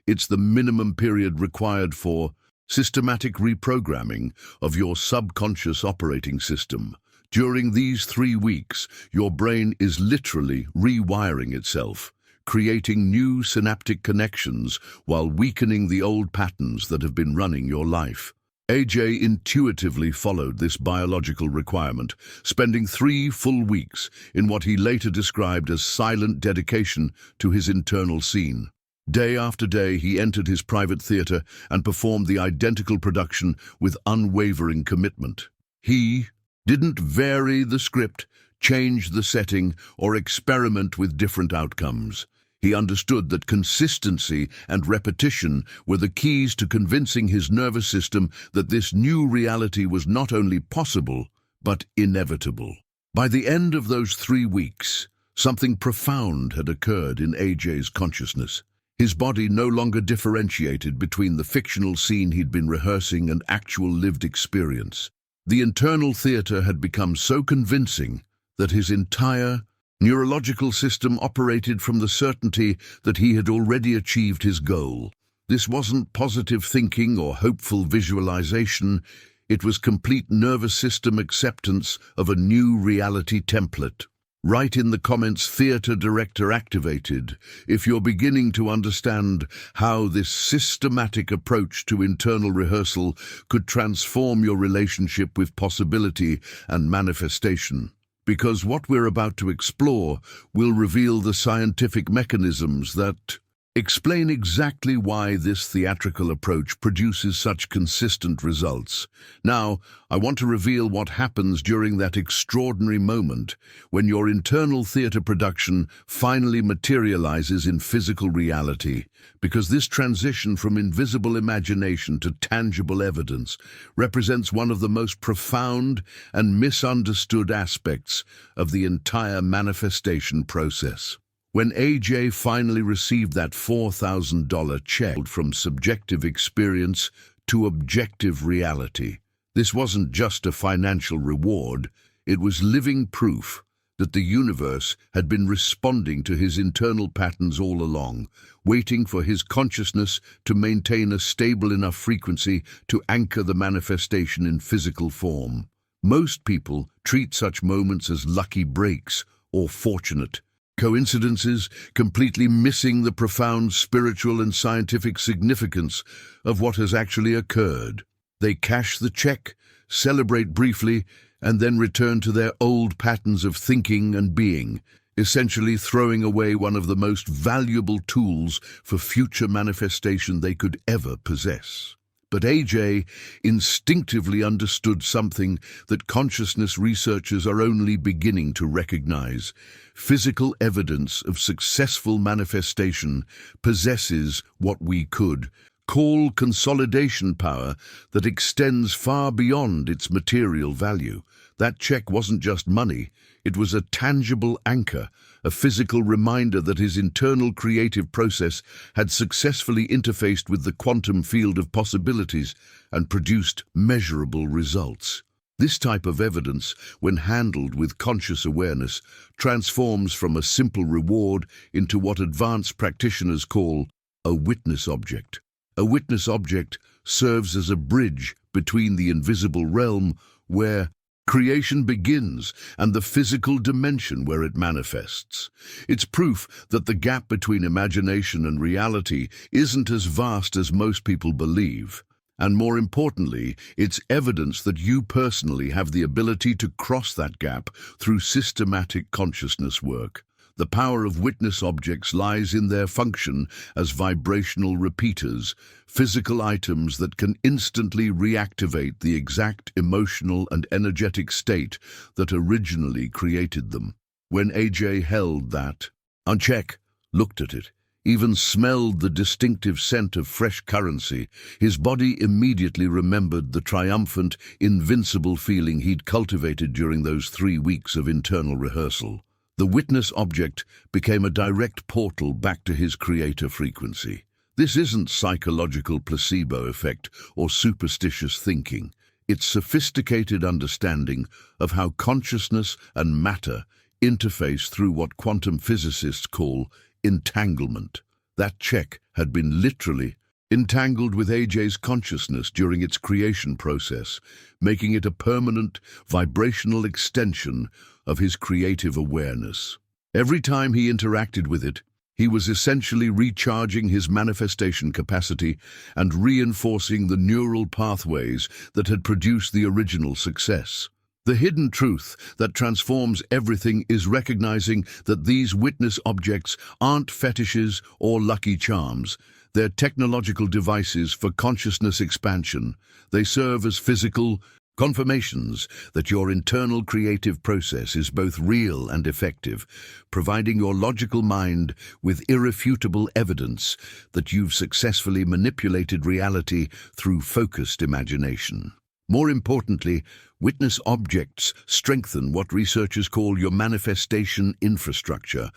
It's the minimum period required for systematic reprogramming of your subconscious operating system. During these 3 weeks, your brain is literally rewiring itself, creating new synaptic connections while weakening the old patterns that have been running your life. AJ intuitively followed this biological requirement, spending 3 full weeks in what he later described as silent dedication to his internal scene. Day after day, he entered his private theater and performed the identical production with unwavering commitment. He didn't vary the script, change the setting, or experiment with different outcomes. He understood that consistency and repetition were the keys to convincing his nervous system that this new reality was not only possible, but inevitable. By the end of those 3 weeks, something profound had occurred in AJ's consciousness. His body no longer differentiated between the fictional scene he'd been rehearsing and actual lived experience. The internal theater had become so convincing that his entire neurological system operated from the certainty that he had already achieved his goal. This wasn't positive thinking or hopeful visualization. It was complete nervous system acceptance of a new reality template. Write in the comments theater director activated if you're beginning to understand how this systematic approach to internal rehearsal could transform your relationship with possibility and manifestation. Because what we're about to explore will reveal the scientific mechanisms that explain exactly why this theatrical approach produces such consistent results. Now, I want to reveal what happens during that extraordinary moment when your internal theater production finally materializes in physical reality, because this transition from invisible imagination to tangible evidence represents one of the most profound and misunderstood aspects of the entire manifestation process. When AJ finally received that $4,000 check from subjective experience to objective reality, this wasn't just a financial reward, it was living proof that the universe had been responding to his internal patterns all along, waiting for his consciousness to maintain a stable enough frequency to anchor the manifestation in physical form. Most people treat such moments as lucky breaks or fortunate coincidences, completely missing the profound spiritual and scientific significance of what has actually occurred. They cash the check, celebrate briefly, and then return to their old patterns of thinking and being, essentially throwing away one of the most valuable tools for future manifestation they could ever possess. But AJ instinctively understood something that consciousness researchers are only beginning to recognize. Physical evidence of successful manifestation possesses what we could call consolidation power that extends far beyond its material value. That check wasn't just money, it was a tangible anchor, a physical reminder that his internal creative process had successfully interfaced with the quantum field of possibilities and produced measurable results. This type of evidence, when handled with conscious awareness, transforms from a simple reward into what advanced practitioners call a witness object. A witness object serves as a bridge between the invisible realm where creation begins and the physical dimension where it manifests. It's proof that the gap between imagination and reality isn't as vast as most people believe. And more importantly, it's evidence that you personally have the ability to cross that gap through systematic consciousness work. The power of witness objects lies in their function as vibrational repeaters, physical items that can instantly reactivate the exact emotional and energetic state that originally created them. When AJ held that, uncheck, looked at it, even smelled the distinctive scent of fresh currency, his body immediately remembered the triumphant, invincible feeling he'd cultivated during those 3 weeks of internal rehearsal. The witness object became a direct portal back to his creator frequency. This isn't psychological placebo effect or superstitious thinking. It's sophisticated understanding of how consciousness and matter interface through what quantum physicists call entanglement. That check had been literally entangled with AJ's consciousness during its creation process, making it a permanent, vibrational extension of his creative awareness. Every time he interacted with it, he was essentially recharging his manifestation capacity and reinforcing the neural pathways that had produced the original success. The hidden truth that transforms everything is recognizing that these witness objects aren't fetishes or lucky charms. They're technological devices for consciousness expansion. They serve as physical confirmations that your internal creative process is both real and effective, providing your logical mind with irrefutable evidence that you've successfully manipulated reality through focused imagination. More importantly, witness objects strengthen what researchers call your manifestation infrastructure,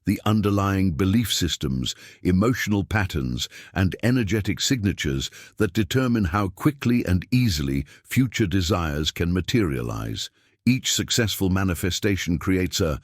the underlying belief systems, emotional patterns, and energetic signatures that determine how quickly and easily future desires can materialize. Each successful manifestation creates a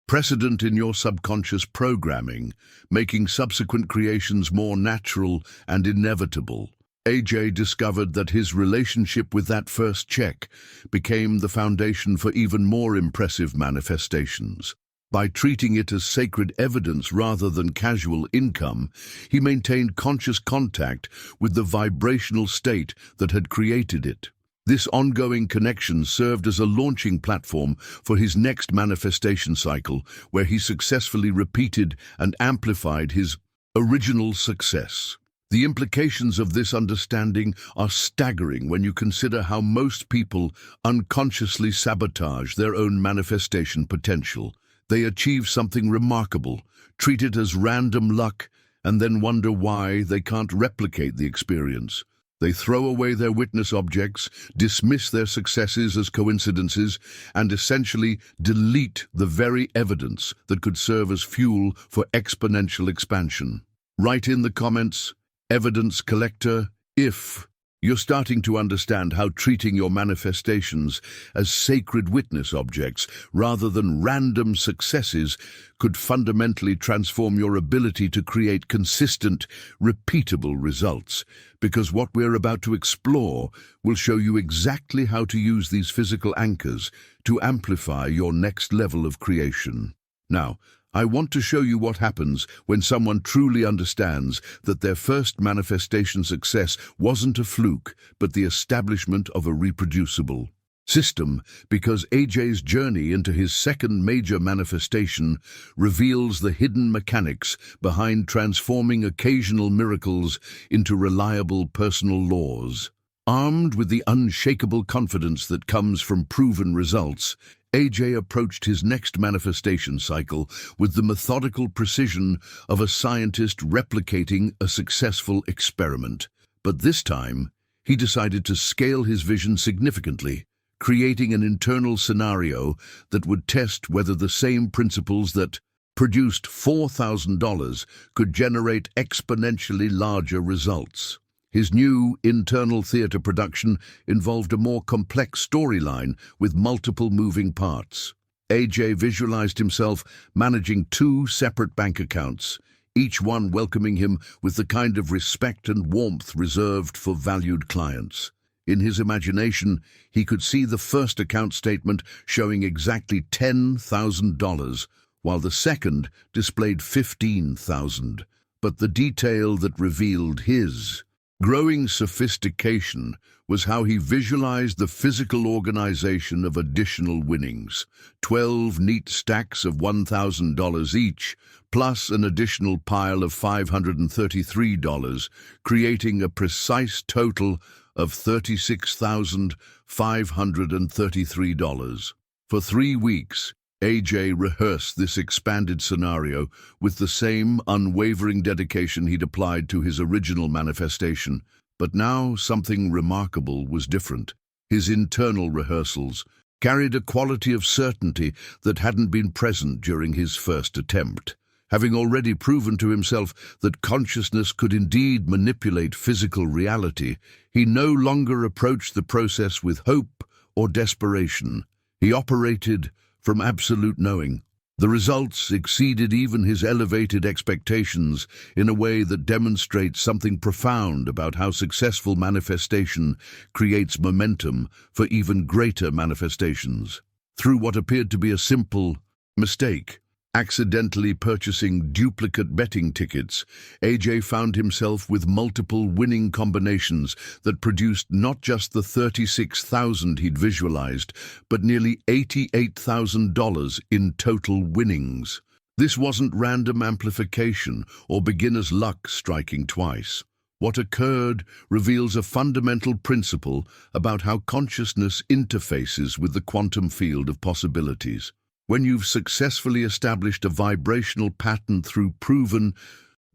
precedent in your subconscious programming, making subsequent creations more natural and inevitable. AJ discovered that his relationship with that first check became the foundation for even more impressive manifestations. By treating it as sacred evidence rather than casual income, he maintained conscious contact with the vibrational state that had created it. This ongoing connection served as a launching platform for his next manifestation cycle, where he successfully repeated and amplified his original success. The implications of this understanding are staggering when you consider how most people unconsciously sabotage their own manifestation potential. They achieve something remarkable, treat it as random luck, and then wonder why they can't replicate the experience. They throw away their witness objects, dismiss their successes as coincidences, and essentially delete the very evidence that could serve as fuel for exponential expansion. Write in the comments, evidence collector, if you're starting to understand how treating your manifestations as sacred witness objects rather than random successes could fundamentally transform your ability to create consistent, repeatable results. Because what we're about to explore will show you exactly how to use these physical anchors to amplify your next level of creation. Now, I want to show you what happens when someone truly understands that their first manifestation success wasn't a fluke, but the establishment of a reproducible system, because AJ's journey into his second major manifestation reveals the hidden mechanics behind transforming occasional miracles into reliable personal laws. Armed with the unshakable confidence that comes from proven results, AJ approached his next manifestation cycle with the methodical precision of a scientist replicating a successful experiment. But this time, he decided to scale his vision significantly, creating an internal scenario that would test whether the same principles that produced $4,000 could generate exponentially larger results. His new internal theater production involved a more complex storyline with multiple moving parts. AJ visualized himself managing two separate bank accounts, each one welcoming him with the kind of respect and warmth reserved for valued clients. In his imagination, he could see the first account statement showing exactly $10,000, while the second displayed $15,000. But the detail that revealed his growing sophistication was how he visualized the physical organization of additional winnings, 12 neat stacks of $1,000 each, plus an additional pile of $533, creating a precise total of $36,533. For 3 weeks, AJ rehearsed this expanded scenario with the same unwavering dedication he'd applied to his original manifestation. But now something remarkable was different. His internal rehearsals carried a quality of certainty that hadn't been present during his first attempt. Having already proven to himself that consciousness could indeed manipulate physical reality, he no longer approached the process with hope or desperation. He operated from absolute knowing. The results exceeded even his elevated expectations in a way that demonstrates something profound about how successful manifestation creates momentum for even greater manifestations. Through what appeared to be a simple mistake, accidentally purchasing duplicate betting tickets, AJ found himself with multiple winning combinations that produced not just the $36,000 he'd visualized, but nearly $88,000 in total winnings. This wasn't random amplification or beginner's luck striking twice. What occurred reveals a fundamental principle about how consciousness interfaces with the quantum field of possibilities. When you've successfully established a vibrational pattern through proven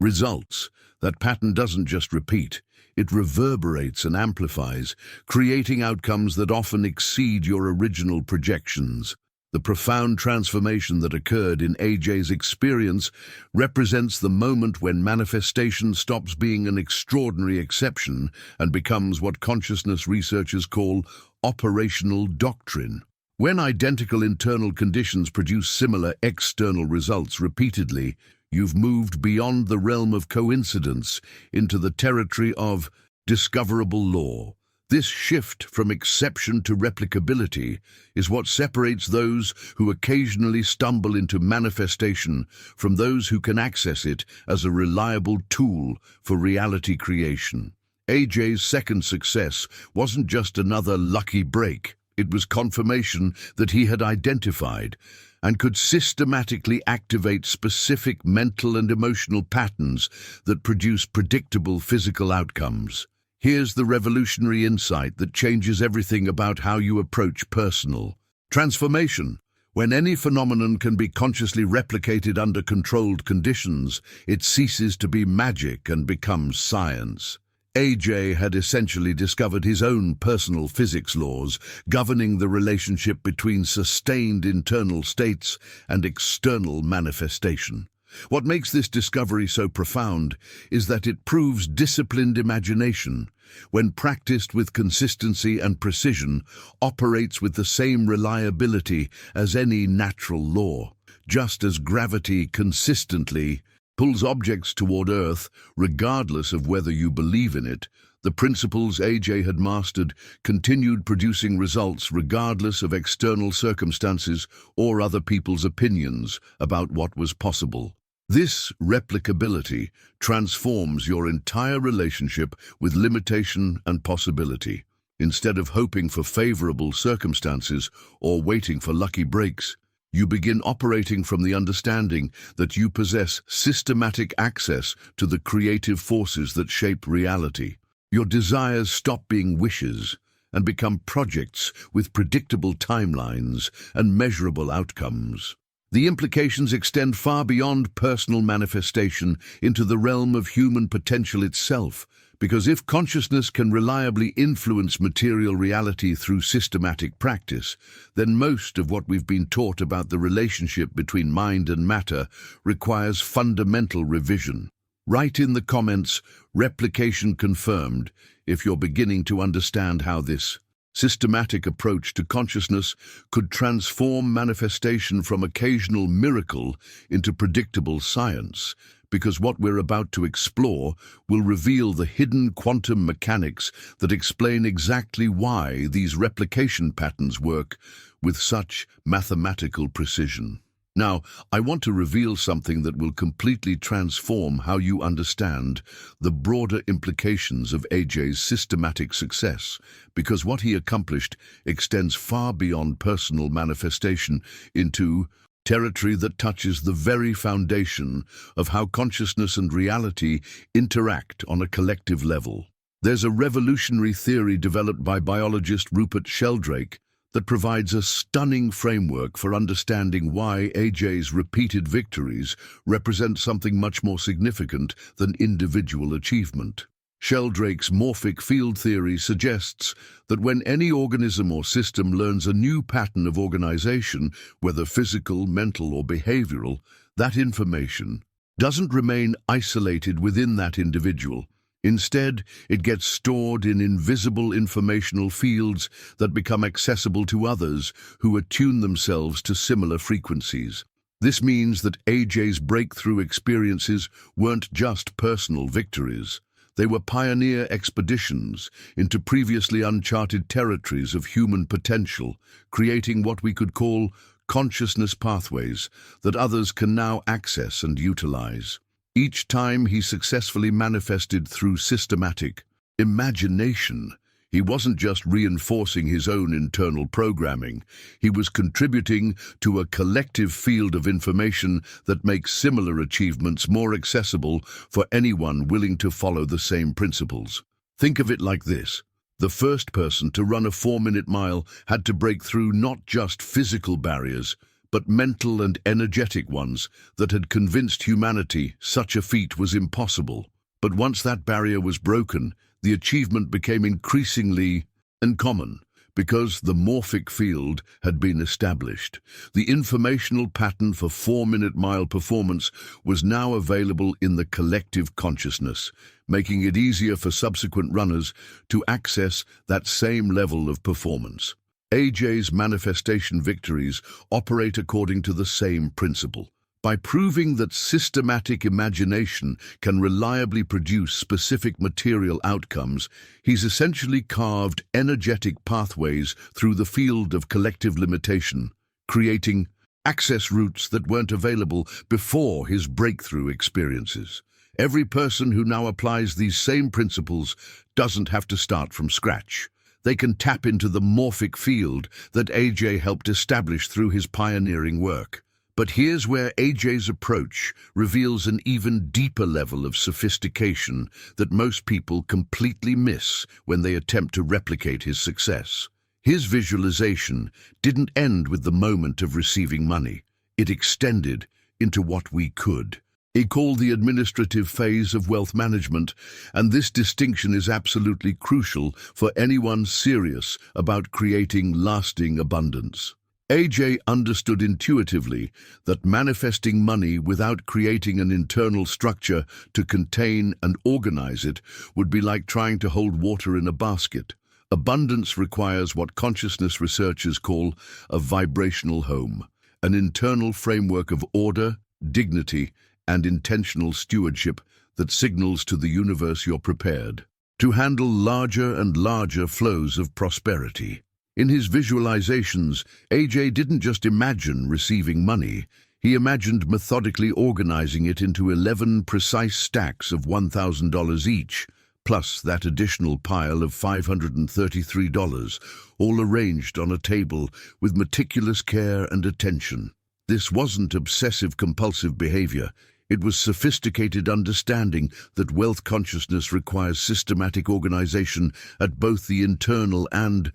results, that pattern doesn't just repeat, it reverberates and amplifies, creating outcomes that often exceed your original projections. The profound transformation that occurred in AJ's experience represents the moment when manifestation stops being an extraordinary exception and becomes what consciousness researchers call operational doctrine. When identical internal conditions produce similar external results repeatedly, you've moved beyond the realm of coincidence into the territory of discoverable law. This shift from exception to replicability is what separates those who occasionally stumble into manifestation from those who can access it as a reliable tool for reality creation. AJ's second success wasn't just another lucky break. It was confirmation that he had identified and could systematically activate specific mental and emotional patterns that produce predictable physical outcomes. Here's the revolutionary insight that changes everything about how you approach personal transformation. When any phenomenon can be consciously replicated under controlled conditions, it ceases to be magic and becomes science. AJ had essentially discovered his own personal physics laws governing the relationship between sustained internal states and external manifestation. What makes this discovery so profound is that it proves disciplined imagination, when practiced with consistency and precision, operates with the same reliability as any natural law. Just as gravity consistently pulls objects toward Earth, regardless of whether you believe in it, the principles AJ had mastered continued producing results regardless of external circumstances or other people's opinions about what was possible. This replicability transforms your entire relationship with limitation and possibility. Instead of hoping for favorable circumstances or waiting for lucky breaks, you begin operating from the understanding that you possess systematic access to the creative forces that shape reality. Your desires stop being wishes and become projects with predictable timelines and measurable outcomes. The implications extend far beyond personal manifestation into the realm of human potential itself, because if consciousness can reliably influence material reality through systematic practice, then most of what we've been taught about the relationship between mind and matter requires fundamental revision. Write in the comments, "Replication confirmed," if you're beginning to understand how this systematic approach to consciousness could transform manifestation from occasional miracle into predictable science, because what we're about to explore will reveal the hidden quantum mechanics that explain exactly why these replication patterns work with such mathematical precision. Now, I want to reveal something that will completely transform how you understand the broader implications of AJ's systematic success, because what he accomplished extends far beyond personal manifestation into territory that touches the very foundation of how consciousness and reality interact on a collective level. There's a revolutionary theory developed by biologist Rupert Sheldrake that provides a stunning framework for understanding why AJ's repeated victories represent something much more significant than individual achievement. Sheldrake's morphic field theory suggests that when any organism or system learns a new pattern of organization, whether physical, mental, or behavioral, that information doesn't remain isolated within that individual. Instead, it gets stored in invisible informational fields that become accessible to others who attune themselves to similar frequencies. This means that AJ's breakthrough experiences weren't just personal victories. They were pioneer expeditions into previously uncharted territories of human potential, creating what we could call consciousness pathways that others can now access and utilize. Each time he successfully manifested through systematic imagination, he wasn't just reinforcing his own internal programming, he was contributing to a collective field of information that makes similar achievements more accessible for anyone willing to follow the same principles. Think of it like this. The first person to run a 4-minute mile had to break through not just physical barriers, but mental and energetic ones that had convinced humanity such a feat was impossible. But once that barrier was broken, the achievement became increasingly uncommon because the morphic field had been established. The informational pattern for 4-minute mile performance was now available in the collective consciousness, making it easier for subsequent runners to access that same level of performance. AJ's manifestation victories operate according to the same principle. By proving that systematic imagination can reliably produce specific material outcomes, he's essentially carved energetic pathways through the field of collective limitation, creating access routes that weren't available before his breakthrough experiences. Every person who now applies these same principles doesn't have to start from scratch. They can tap into the morphic field that AJ helped establish through his pioneering work. But here's where AJ's approach reveals an even deeper level of sophistication that most people completely miss when they attempt to replicate his success. His visualization didn't end with the moment of receiving money. It extended into what we could. He called the administrative phase of wealth management, and this distinction is absolutely crucial for anyone serious about creating lasting abundance. AJ understood intuitively that manifesting money without creating an internal structure to contain and organize it would be like trying to hold water in a basket. Abundance requires what consciousness researchers call a vibrational home, an internal framework of order, dignity, and intentional stewardship that signals to the universe you're prepared to handle larger and larger flows of prosperity. In his visualizations, AJ didn't just imagine receiving money, he imagined methodically organizing it into 11 precise stacks of $1,000 each, plus that additional pile of $533, all arranged on a table with meticulous care and attention. This wasn't obsessive-compulsive behavior. It was sophisticated understanding that wealth consciousness requires systematic organization at both the internal and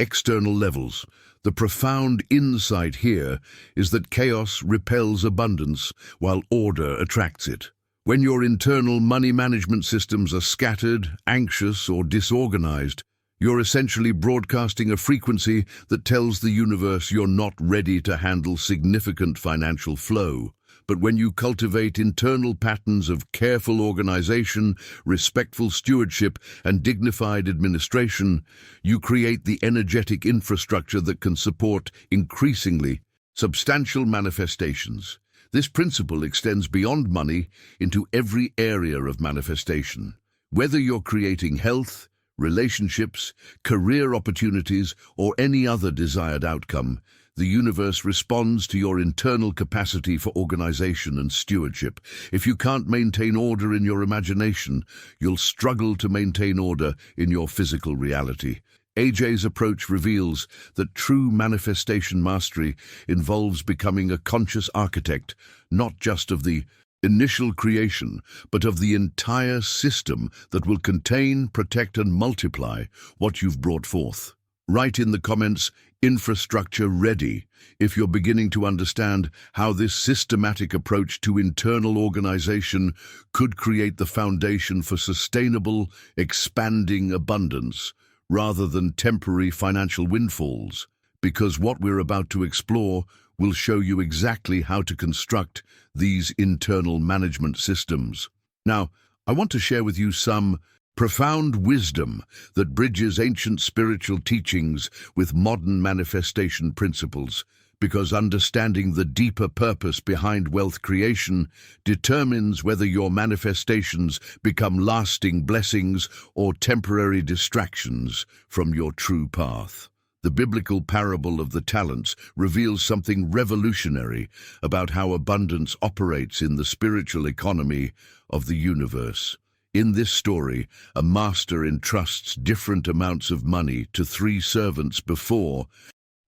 external levels. The profound insight here is that chaos repels abundance while order attracts it. When your internal money management systems are scattered, anxious, or disorganized, you're essentially broadcasting a frequency that tells the universe you're not ready to handle significant financial flow. But when you cultivate internal patterns of careful organization, respectful stewardship, and dignified administration, you create the energetic infrastructure that can support increasingly substantial manifestations. This principle extends beyond money into every area of manifestation. Whether you're creating health, relationships, career opportunities, or any other desired outcome, the universe responds to your internal capacity for organization and stewardship. If you can't maintain order in your imagination, you'll struggle to maintain order in your physical reality. AJ's approach reveals that true manifestation mastery involves becoming a conscious architect, not just of the initial creation, but of the entire system that will contain, protect, and multiply what you've brought forth. Write in the comments, infrastructure ready, if you're beginning to understand how this systematic approach to internal organization could create the foundation for sustainable, expanding abundance, rather than temporary financial windfalls, because what we're about to explore will show you exactly how to construct these internal management systems. Now, I want to share with you some profound wisdom that bridges ancient spiritual teachings with modern manifestation principles, because understanding the deeper purpose behind wealth creation determines whether your manifestations become lasting blessings or temporary distractions from your true path. The biblical parable of the talents reveals something revolutionary about how abundance operates in the spiritual economy of the universe. In this story, a master entrusts different amounts of money to 3 servants before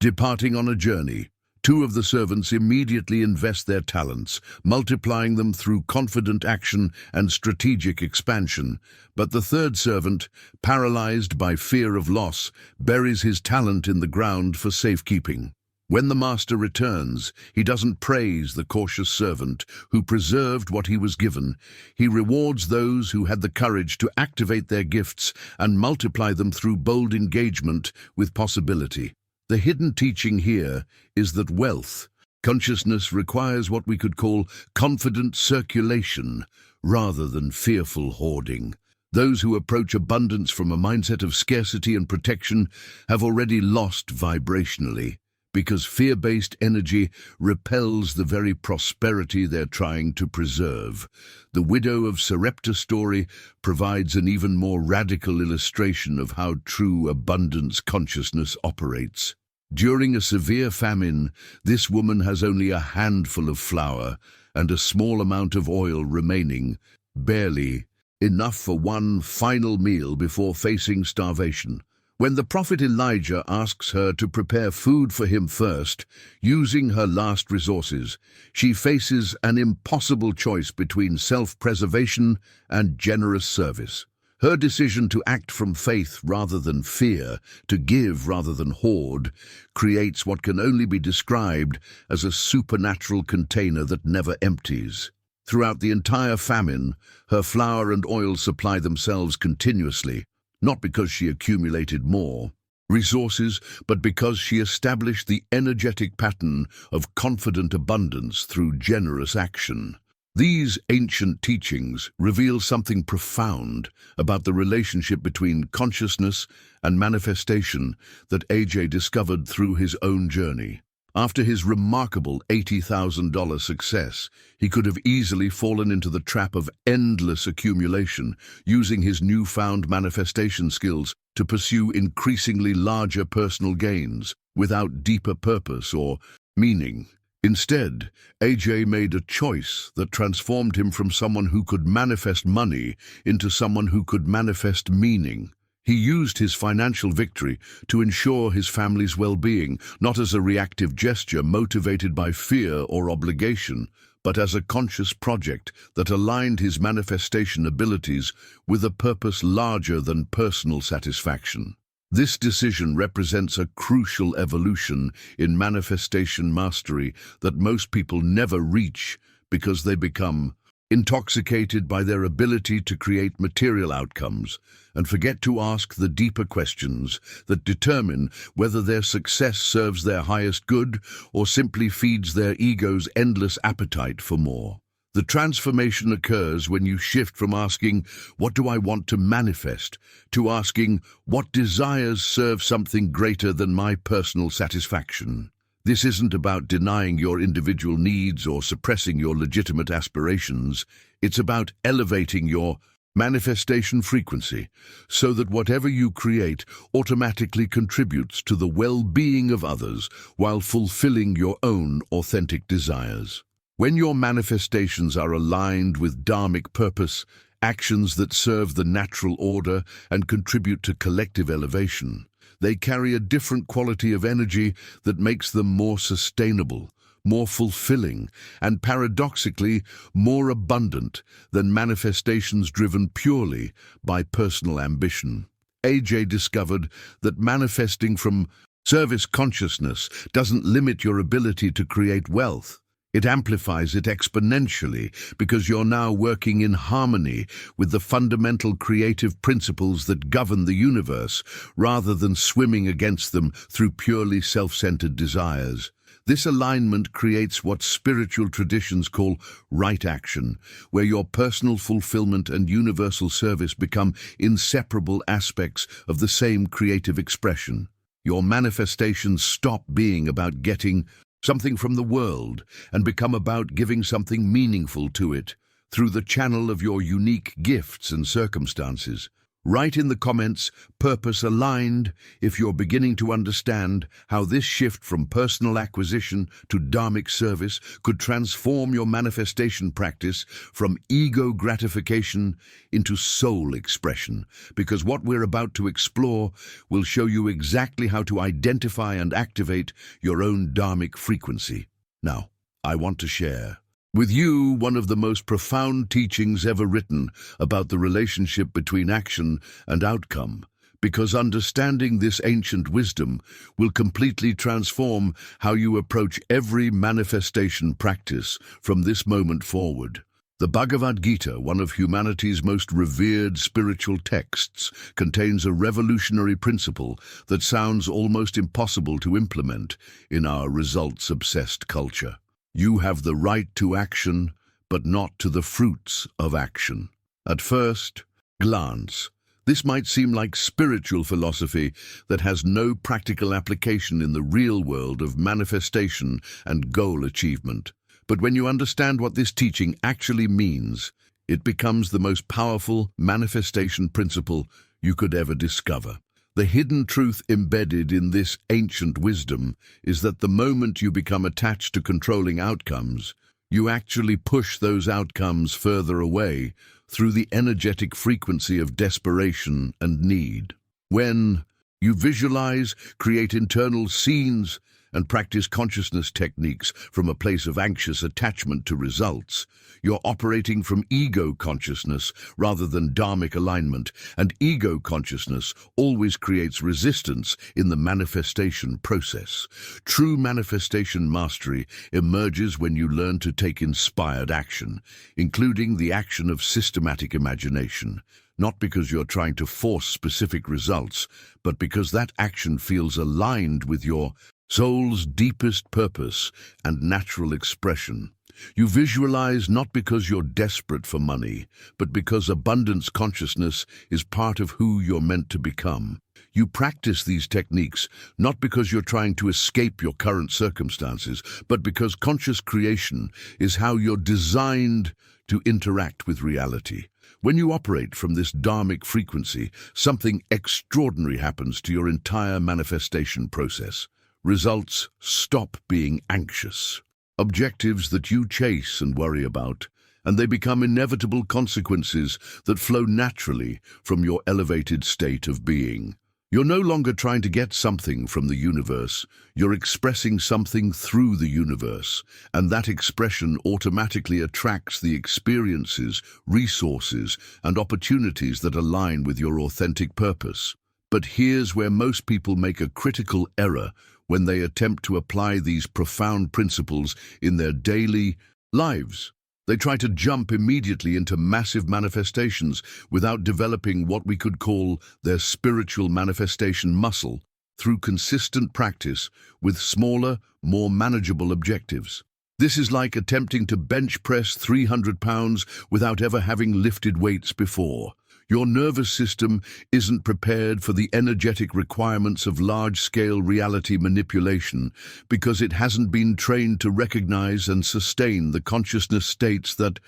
departing on a journey. 2 of the servants immediately invest their talents, multiplying them through confident action and strategic expansion. But the 3rd servant, paralyzed by fear of loss, buries his talent in the ground for safekeeping. When the master returns, he doesn't praise the cautious servant who preserved what he was given. He rewards those who had the courage to activate their gifts and multiply them through bold engagement with possibility. The hidden teaching here is that wealth consciousness requires what we could call confident circulation rather than fearful hoarding. Those who approach abundance from a mindset of scarcity and protection have already lost vibrationally, because fear-based energy repels the very prosperity they're trying to preserve. The Widow of Sarepta story provides an even more radical illustration of how true abundance consciousness operates. During a severe famine, this woman has only a handful of flour and a small amount of oil remaining, barely enough for one final meal before facing starvation. When the prophet Elijah asks her to prepare food for him first, using her last resources, she faces an impossible choice between self-preservation and generous service. Her decision to act from faith rather than fear, to give rather than hoard, creates what can only be described as a supernatural container that never empties. Throughout the entire famine, her flour and oil supply themselves continuously, not because she accumulated more resources, but because she established the energetic pattern of confident abundance through generous action. These ancient teachings reveal something profound about the relationship between consciousness and manifestation that AJ discovered through his own journey. After his remarkable $80,000 success, he could have easily fallen into the trap of endless accumulation, using his newfound manifestation skills to pursue increasingly larger personal gains without deeper purpose or meaning. Instead, AJ made a choice that transformed him from someone who could manifest money into someone who could manifest meaning. He used his financial victory to ensure his family's well-being, not as a reactive gesture motivated by fear or obligation, but as a conscious project that aligned his manifestation abilities with a purpose larger than personal satisfaction. This decision represents a crucial evolution in manifestation mastery that most people never reach because they become intoxicated by their ability to create material outcomes and forget to ask the deeper questions that determine whether their success serves their highest good or simply feeds their ego's endless appetite for more. The transformation occurs when you shift from asking, "What do I want to manifest?" to asking, "What desires serve something greater than my personal satisfaction?" This isn't about denying your individual needs or suppressing your legitimate aspirations. It's about elevating your manifestation frequency so that whatever you create automatically contributes to the well-being of others while fulfilling your own authentic desires. When your manifestations are aligned with dharmic purpose, actions that serve the natural order and contribute to collective elevation, they carry a different quality of energy that makes them more sustainable, more fulfilling, and paradoxically more abundant than manifestations driven purely by personal ambition. AJ discovered that manifesting from service consciousness doesn't limit your ability to create wealth. It amplifies it exponentially because you're now working in harmony with the fundamental creative principles that govern the universe rather than swimming against them through purely self-centered desires. This alignment creates what spiritual traditions call right action, where your personal fulfillment and universal service become inseparable aspects of the same creative expression. Your manifestations stop being about getting something from the world and become about giving something meaningful to it through the channel of your unique gifts and circumstances. Write in the comments, purpose aligned, if you're beginning to understand how this shift from personal acquisition to dharmic service could transform your manifestation practice from ego gratification into soul expression, because what we're about to explore will show you exactly how to identify and activate your own dharmic frequency. Now, I want to share with you one of the most profound teachings ever written about the relationship between action and outcome, because understanding this ancient wisdom will completely transform how you approach every manifestation practice from this moment forward. The Bhagavad Gita, one of humanity's most revered spiritual texts, contains a revolutionary principle that sounds almost impossible to implement in our results-obsessed culture. You have the right to action, but not to the fruits of action. At first glance. This might seem like spiritual philosophy that has no practical application in the real world of manifestation and goal achievement. But when you understand what this teaching actually means, it becomes the most powerful manifestation principle you could ever discover. The hidden truth embedded in this ancient wisdom is that the moment you become attached to controlling outcomes, you actually push those outcomes further away through the energetic frequency of desperation and need. When you visualize, create internal scenes, and practice consciousness techniques from a place of anxious attachment to results, you're operating from ego consciousness rather than dharmic alignment, and ego consciousness always creates resistance in the manifestation process. True manifestation mastery emerges when you learn to take inspired action, including the action of systematic imagination, not because you're trying to force specific results, but because that action feels aligned with your soul's deepest purpose and natural expression. You visualize not because you're desperate for money, but because abundance consciousness is part of who you're meant to become. You practice these techniques not because you're trying to escape your current circumstances, but because conscious creation is how you're designed to interact with reality. When you operate from this dharmic frequency, something extraordinary happens to your entire manifestation process. Results stop being anxious, objectives that you chase and worry about, and they become inevitable consequences that flow naturally from your elevated state of being. You're no longer trying to get something from the universe, you're expressing something through the universe, and that expression automatically attracts the experiences, resources, and opportunities that align with your authentic purpose. But here's where most people make a critical error when they attempt to apply these profound principles in their daily lives. They try to jump immediately into massive manifestations without developing what we could call their spiritual manifestation muscle through consistent practice with smaller, more manageable objectives. This is like attempting to bench press 300 pounds without ever having lifted weights before. Your nervous system isn't prepared for the energetic requirements of large-scale reality manipulation because it hasn't been trained to recognize and sustain the consciousness states that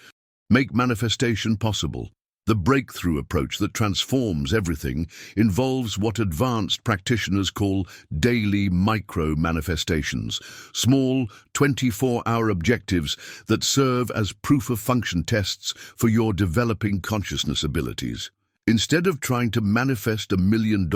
make manifestation possible. The breakthrough approach that transforms everything involves what advanced practitioners call daily micro-manifestations, small 24-hour objectives that serve as proof-of-function tests for your developing consciousness abilities. Instead of trying to manifest $1 million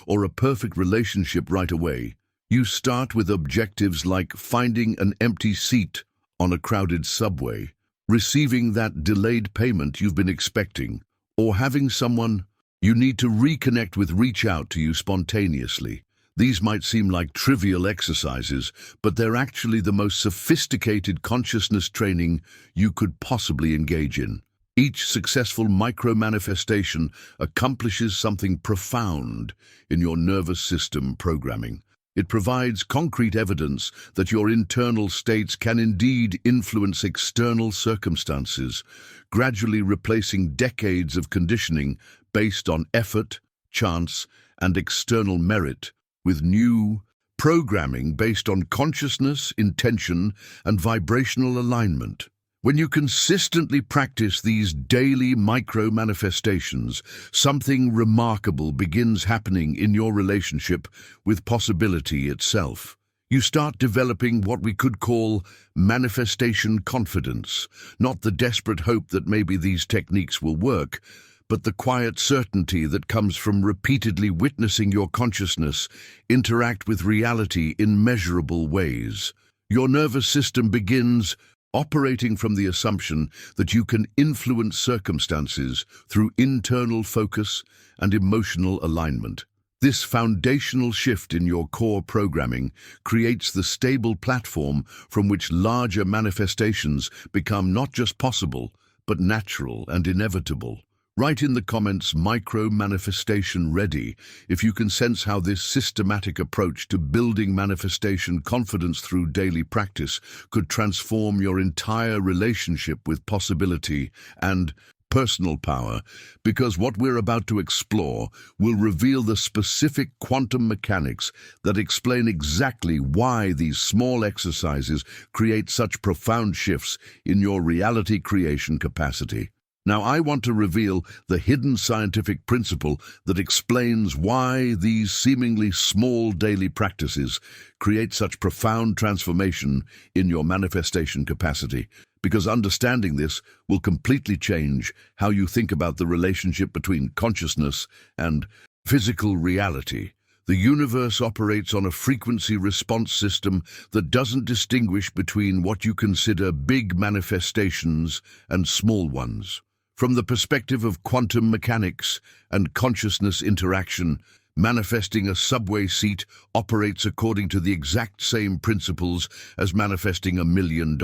or a perfect relationship right away, you start with objectives like finding an empty seat on a crowded subway, receiving that delayed payment you've been expecting, or having someone you need to reconnect with reach out to you spontaneously. These might seem like trivial exercises, but they're actually the most sophisticated consciousness training you could possibly engage in. Each successful micro-manifestation accomplishes something profound in your nervous system programming. It provides concrete evidence that your internal states can indeed influence external circumstances, gradually replacing decades of conditioning based on effort, chance, and external merit with new programming based on consciousness, intention, and vibrational alignment. When you consistently practice these daily micro-manifestations, something remarkable begins happening in your relationship with possibility itself. You start developing what we could call manifestation confidence, not the desperate hope that maybe these techniques will work, but the quiet certainty that comes from repeatedly witnessing your consciousness interact with reality in measurable ways. Your nervous system begins operating from the assumption that you can influence circumstances through internal focus and emotional alignment. This foundational shift in your core programming creates the stable platform from which larger manifestations become not just possible, but natural and inevitable. Write in the comments micro-manifestation ready if you can sense how this systematic approach to building manifestation confidence through daily practice could transform your entire relationship with possibility and personal power, because what we're about to explore will reveal the specific quantum mechanics that explain exactly why these small exercises create such profound shifts in your reality creation capacity. Now, I want to reveal the hidden scientific principle that explains why these seemingly small daily practices create such profound transformation in your manifestation capacity, because understanding this will completely change how you think about the relationship between consciousness and physical reality. The universe operates on a frequency response system that doesn't distinguish between what you consider big manifestations and small ones. From the perspective of quantum mechanics and consciousness interaction, manifesting a subway seat operates according to the exact same principles as manifesting $1 million.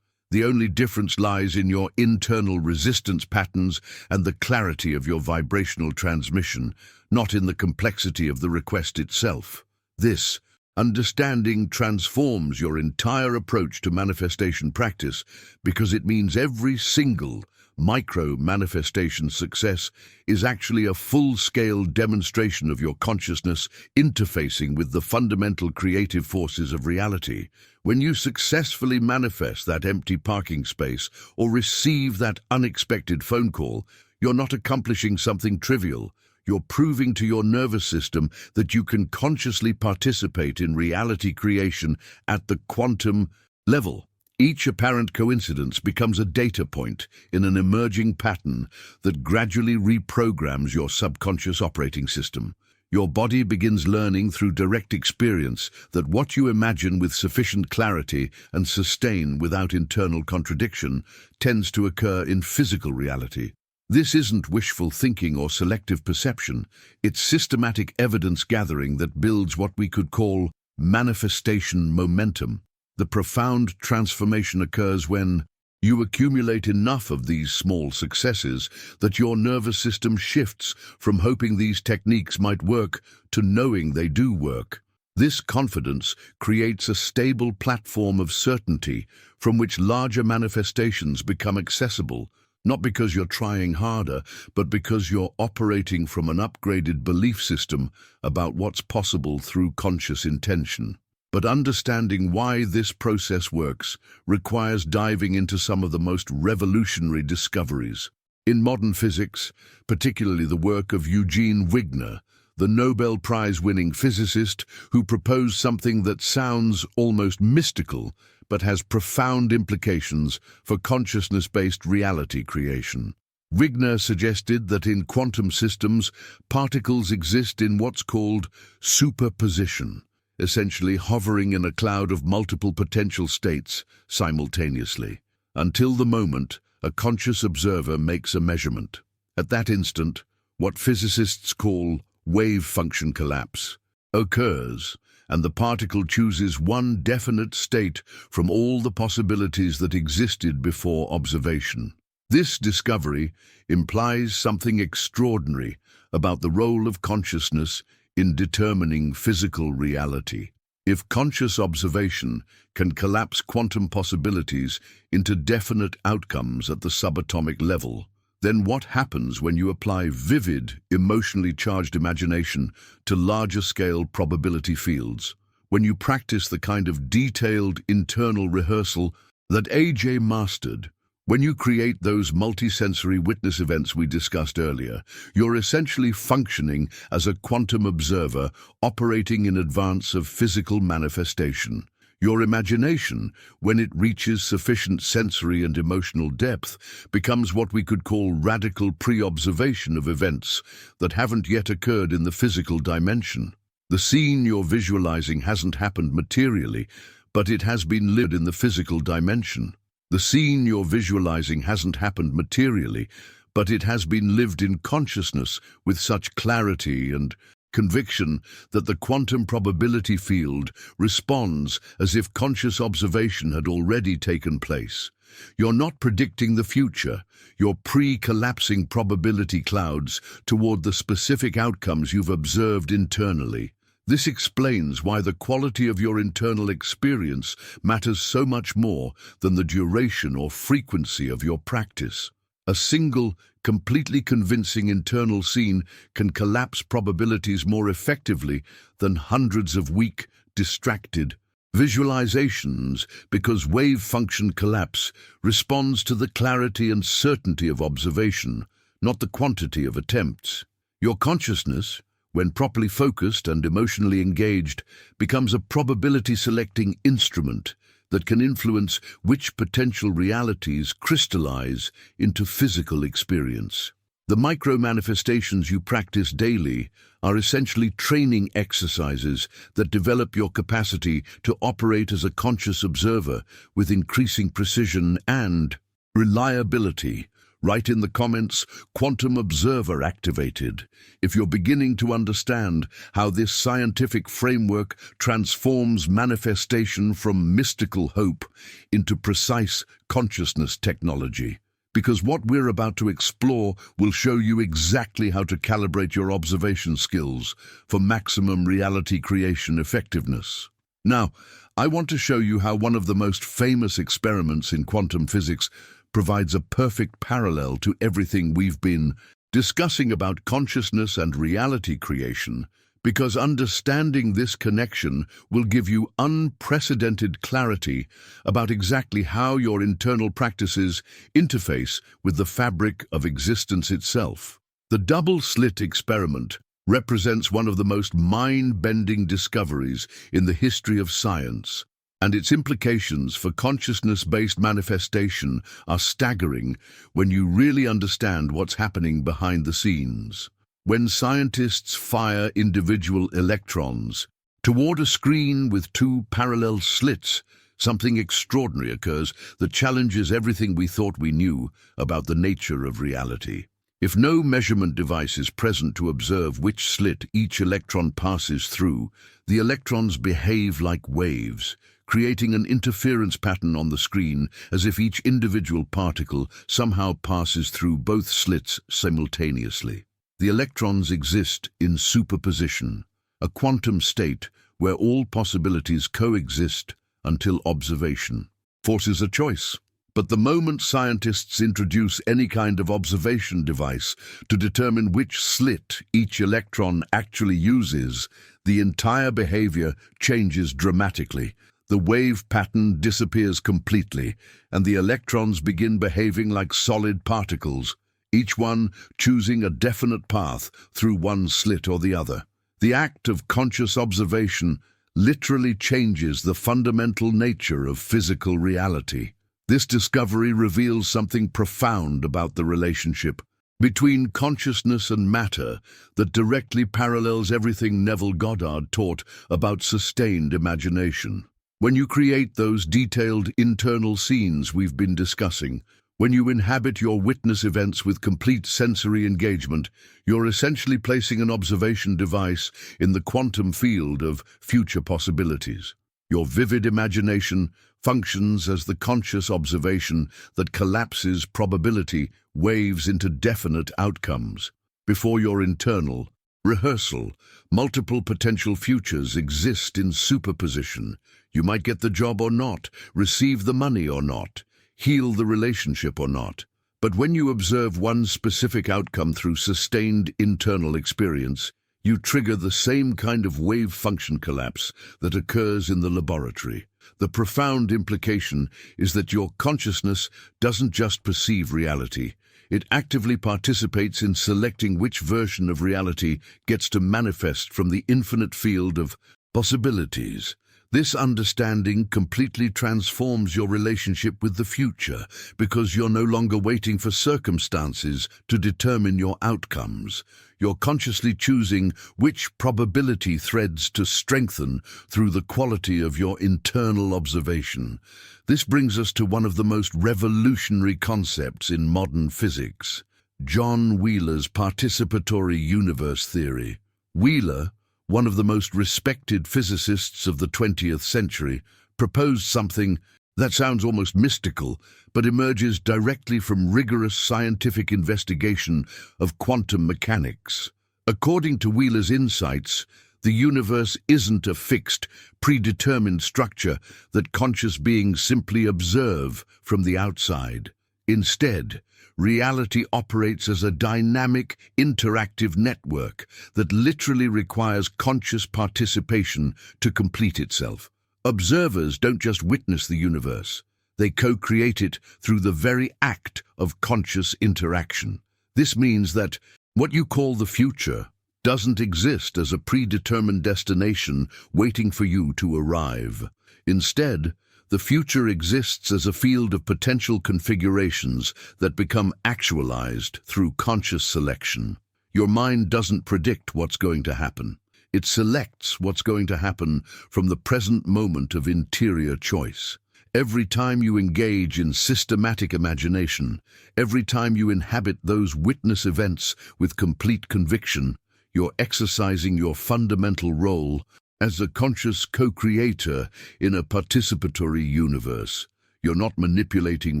The only difference lies in your internal resistance patterns and the clarity of your vibrational transmission, not in the complexity of the request itself. This understanding transforms your entire approach to manifestation practice, because it means every single micro-manifestation success is actually a full-scale demonstration of your consciousness interfacing with the fundamental creative forces of reality. When you successfully manifest that empty parking space or receive that unexpected phone call, you're not accomplishing something trivial. You're proving to your nervous system that you can consciously participate in reality creation at the quantum level. Each apparent coincidence becomes a data point in an emerging pattern that gradually reprograms your subconscious operating system. Your body begins learning through direct experience that what you imagine with sufficient clarity and sustain without internal contradiction tends to occur in physical reality. This isn't wishful thinking or selective perception. It's systematic evidence gathering that builds what we could call manifestation momentum. The profound transformation occurs when you accumulate enough of these small successes that your nervous system shifts from hoping these techniques might work to knowing they do work. This confidence creates a stable platform of certainty from which larger manifestations become accessible, not because you're trying harder, but because you're operating from an upgraded belief system about what's possible through conscious intention. But understanding why this process works requires diving into some of the most revolutionary discoveries in modern physics, particularly the work of Eugene Wigner, the Nobel Prize-winning physicist who proposed something that sounds almost mystical but has profound implications for consciousness-based reality creation. Wigner suggested that in quantum systems, particles exist in what's called superposition, essentially hovering in a cloud of multiple potential states simultaneously, until the moment a conscious observer makes a measurement. At that instant, what physicists call wave function collapse occurs, and the particle chooses one definite state from all the possibilities that existed before observation. This discovery implies something extraordinary about the role of consciousness in determining physical reality. If conscious observation can collapse quantum possibilities into definite outcomes at the subatomic level, then what happens when you apply vivid, emotionally charged imagination to larger-scale probability fields? When you practice the kind of detailed internal rehearsal that A.J. mastered, when you create those multisensory witness events we discussed earlier, you're essentially functioning as a quantum observer operating in advance of physical manifestation. Your imagination, when it reaches sufficient sensory and emotional depth, becomes what we could call radical pre-observation of events that haven't yet occurred in the physical dimension. The scene you're visualizing hasn't happened materially, but it has been lived in the physical dimension. The scene you're visualizing hasn't happened materially, but it has been lived in consciousness with such clarity and conviction that the quantum probability field responds as if conscious observation had already taken place. You're not predicting the future, you're pre-collapsing probability clouds toward the specific outcomes you've observed internally. This explains why the quality of your internal experience matters so much more than the duration or frequency of your practice. A single, completely convincing internal scene can collapse probabilities more effectively than hundreds of weak, distracted visualizations, because wave function collapse responds to the clarity and certainty of observation, not the quantity of attempts. Your consciousness, when properly focused and emotionally engaged, becomes a probability-selecting instrument that can influence which potential realities crystallize into physical experience. The micro-manifestations you practice daily are essentially training exercises that develop your capacity to operate as a conscious observer with increasing precision and reliability. Write in the comments, Quantum Observer activated, if you're beginning to understand how this scientific framework transforms manifestation from mystical hope into precise consciousness technology. Because what we're about to explore will show you exactly how to calibrate your observation skills for maximum reality creation effectiveness. Now, I want to show you how one of the most famous experiments in quantum physics provides a perfect parallel to everything we've been discussing about consciousness and reality creation, because understanding this connection will give you unprecedented clarity about exactly how your internal practices interface with the fabric of existence itself. The double-slit experiment represents one of the most mind-bending discoveries in the history of science, and its implications for consciousness-based manifestation are staggering when you really understand what's happening behind the scenes. When scientists fire individual electrons toward a screen with two parallel slits, something extraordinary occurs that challenges everything we thought we knew about the nature of reality. If no measurement device is present to observe which slit each electron passes through, the electrons behave like waves, creating an interference pattern on the screen as if each individual particle somehow passes through both slits simultaneously. The electrons exist in superposition, a quantum state where all possibilities coexist until observation forces a choice. But the moment scientists introduce any kind of observation device to determine which slit each electron actually uses, the entire behavior changes dramatically. The wave pattern disappears completely, and the electrons begin behaving like solid particles, each one choosing a definite path through one slit or the other. The act of conscious observation literally changes the fundamental nature of physical reality. This discovery reveals something profound about the relationship between consciousness and matter that directly parallels everything Neville Goddard taught about sustained imagination. When you create those detailed internal scenes we've been discussing, when you inhabit your witness events with complete sensory engagement, you're essentially placing an observation device in the quantum field of future possibilities. Your vivid imagination functions as the conscious observation that collapses probability waves into definite outcomes. Before your internal rehearsal, multiple potential futures exist in superposition. You might get the job or not, receive the money or not, heal the relationship or not. But when you observe one specific outcome through sustained internal experience, you trigger the same kind of wave function collapse that occurs in the laboratory. The profound implication is that your consciousness doesn't just perceive reality, it actively participates in selecting which version of reality gets to manifest from the infinite field of possibilities. This understanding completely transforms your relationship with the future, because you're no longer waiting for circumstances to determine your outcomes. You're consciously choosing which probability threads to strengthen through the quality of your internal observation. This brings us to one of the most revolutionary concepts in modern physics, John Wheeler's participatory universe theory. Wheeler, one of the most respected physicists of the 20th century, proposed something that sounds almost mystical, but emerges directly from rigorous scientific investigation of quantum mechanics. According to Wheeler's insights, the universe isn't a fixed, predetermined structure that conscious beings simply observe from the outside. Instead, reality operates as a dynamic, interactive network that literally requires conscious participation to complete itself. Observers don't just witness the universe. They co-create it through the very act of conscious interaction. This means that what you call the future doesn't exist as a predetermined destination waiting for you to arrive. Instead, the future exists as a field of potential configurations that become actualized through conscious selection. Your mind doesn't predict what's going to happen. It selects what's going to happen from the present moment of interior choice. Every time you engage in systematic imagination, every time you inhabit those witness events with complete conviction, you're exercising your fundamental role as a conscious co-creator in a participatory universe. You're not manipulating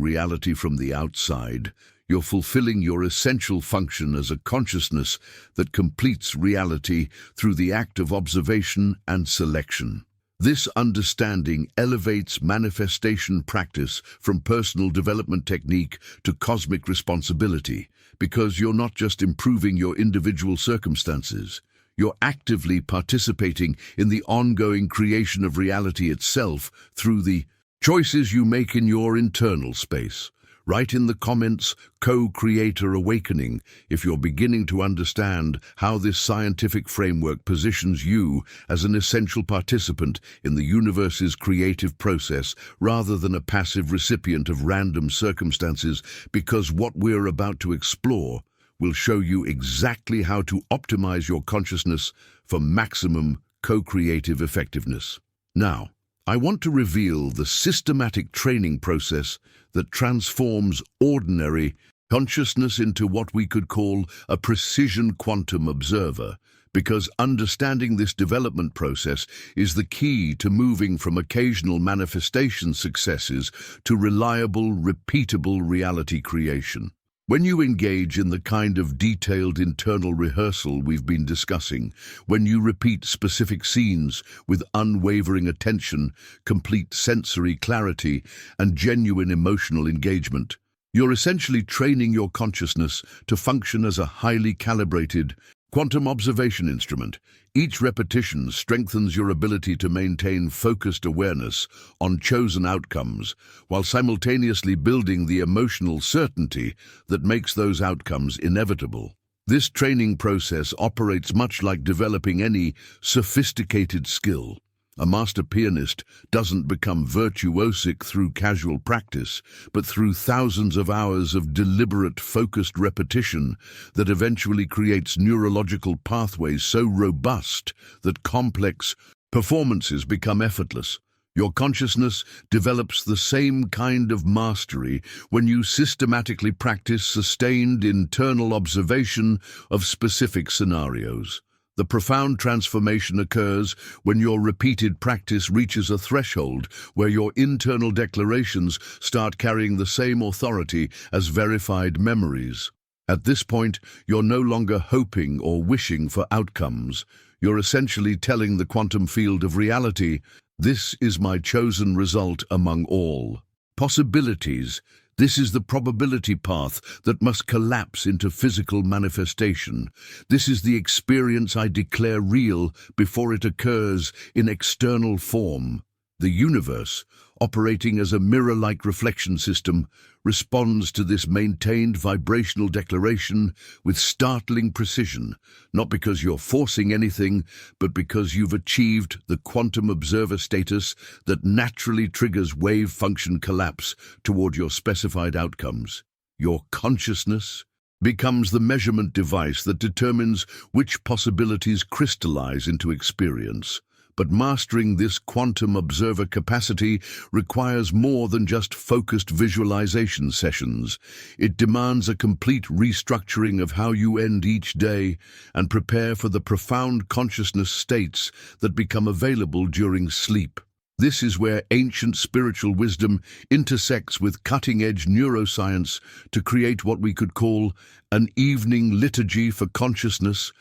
reality from the outside. You're fulfilling your essential function as a consciousness that completes reality through the act of observation and selection. This understanding elevates manifestation practice from personal development technique to cosmic responsibility, because you're not just improving your individual circumstances. You're actively participating in the ongoing creation of reality itself through the choices you make in your internal space. Write in the comments, co-creator awakening, if you're beginning to understand how this scientific framework positions you as an essential participant in the universe's creative process rather than a passive recipient of random circumstances, because what we're about to explore will show you exactly how to optimize your consciousness for maximum co-creative effectiveness. Now, I want to reveal the systematic training process that transforms ordinary consciousness into what we could call a precision quantum observer, because understanding this development process is the key to moving from occasional manifestation successes to reliable, repeatable reality creation. When you engage in the kind of detailed internal rehearsal we've been discussing, when you repeat specific scenes with unwavering attention, complete sensory clarity, and genuine emotional engagement, you're essentially training your consciousness to function as a highly calibrated quantum observation instrument. Each repetition strengthens your ability to maintain focused awareness on chosen outcomes, while simultaneously building the emotional certainty that makes those outcomes inevitable. This training process operates much like developing any sophisticated skill. A master pianist doesn't become virtuosic through casual practice, but through thousands of hours of deliberate, focused repetition that eventually creates neurological pathways so robust that complex performances become effortless. Your consciousness develops the same kind of mastery when you systematically practice sustained internal observation of specific scenarios. The profound transformation occurs when your repeated practice reaches a threshold where your internal declarations start carrying the same authority as verified memories. At this point, you're no longer hoping or wishing for outcomes. You're essentially telling the quantum field of reality, "This is my chosen result among all possibilities. This is the probability path that must collapse into physical manifestation. This is the experience I declare real before it occurs in external form." The universe, operating as a mirror-like reflection system, responds to this maintained vibrational declaration with startling precision, not because you're forcing anything, but because you've achieved the quantum observer status that naturally triggers wave function collapse toward your specified outcomes. Your consciousness becomes the measurement device that determines which possibilities crystallize into experience. But mastering this quantum observer capacity requires more than just focused visualization sessions. It demands a complete restructuring of how you end each day and prepare for the profound consciousness states that become available during sleep. This is where ancient spiritual wisdom intersects with cutting-edge neuroscience to create what we could call an evening liturgy for consciousness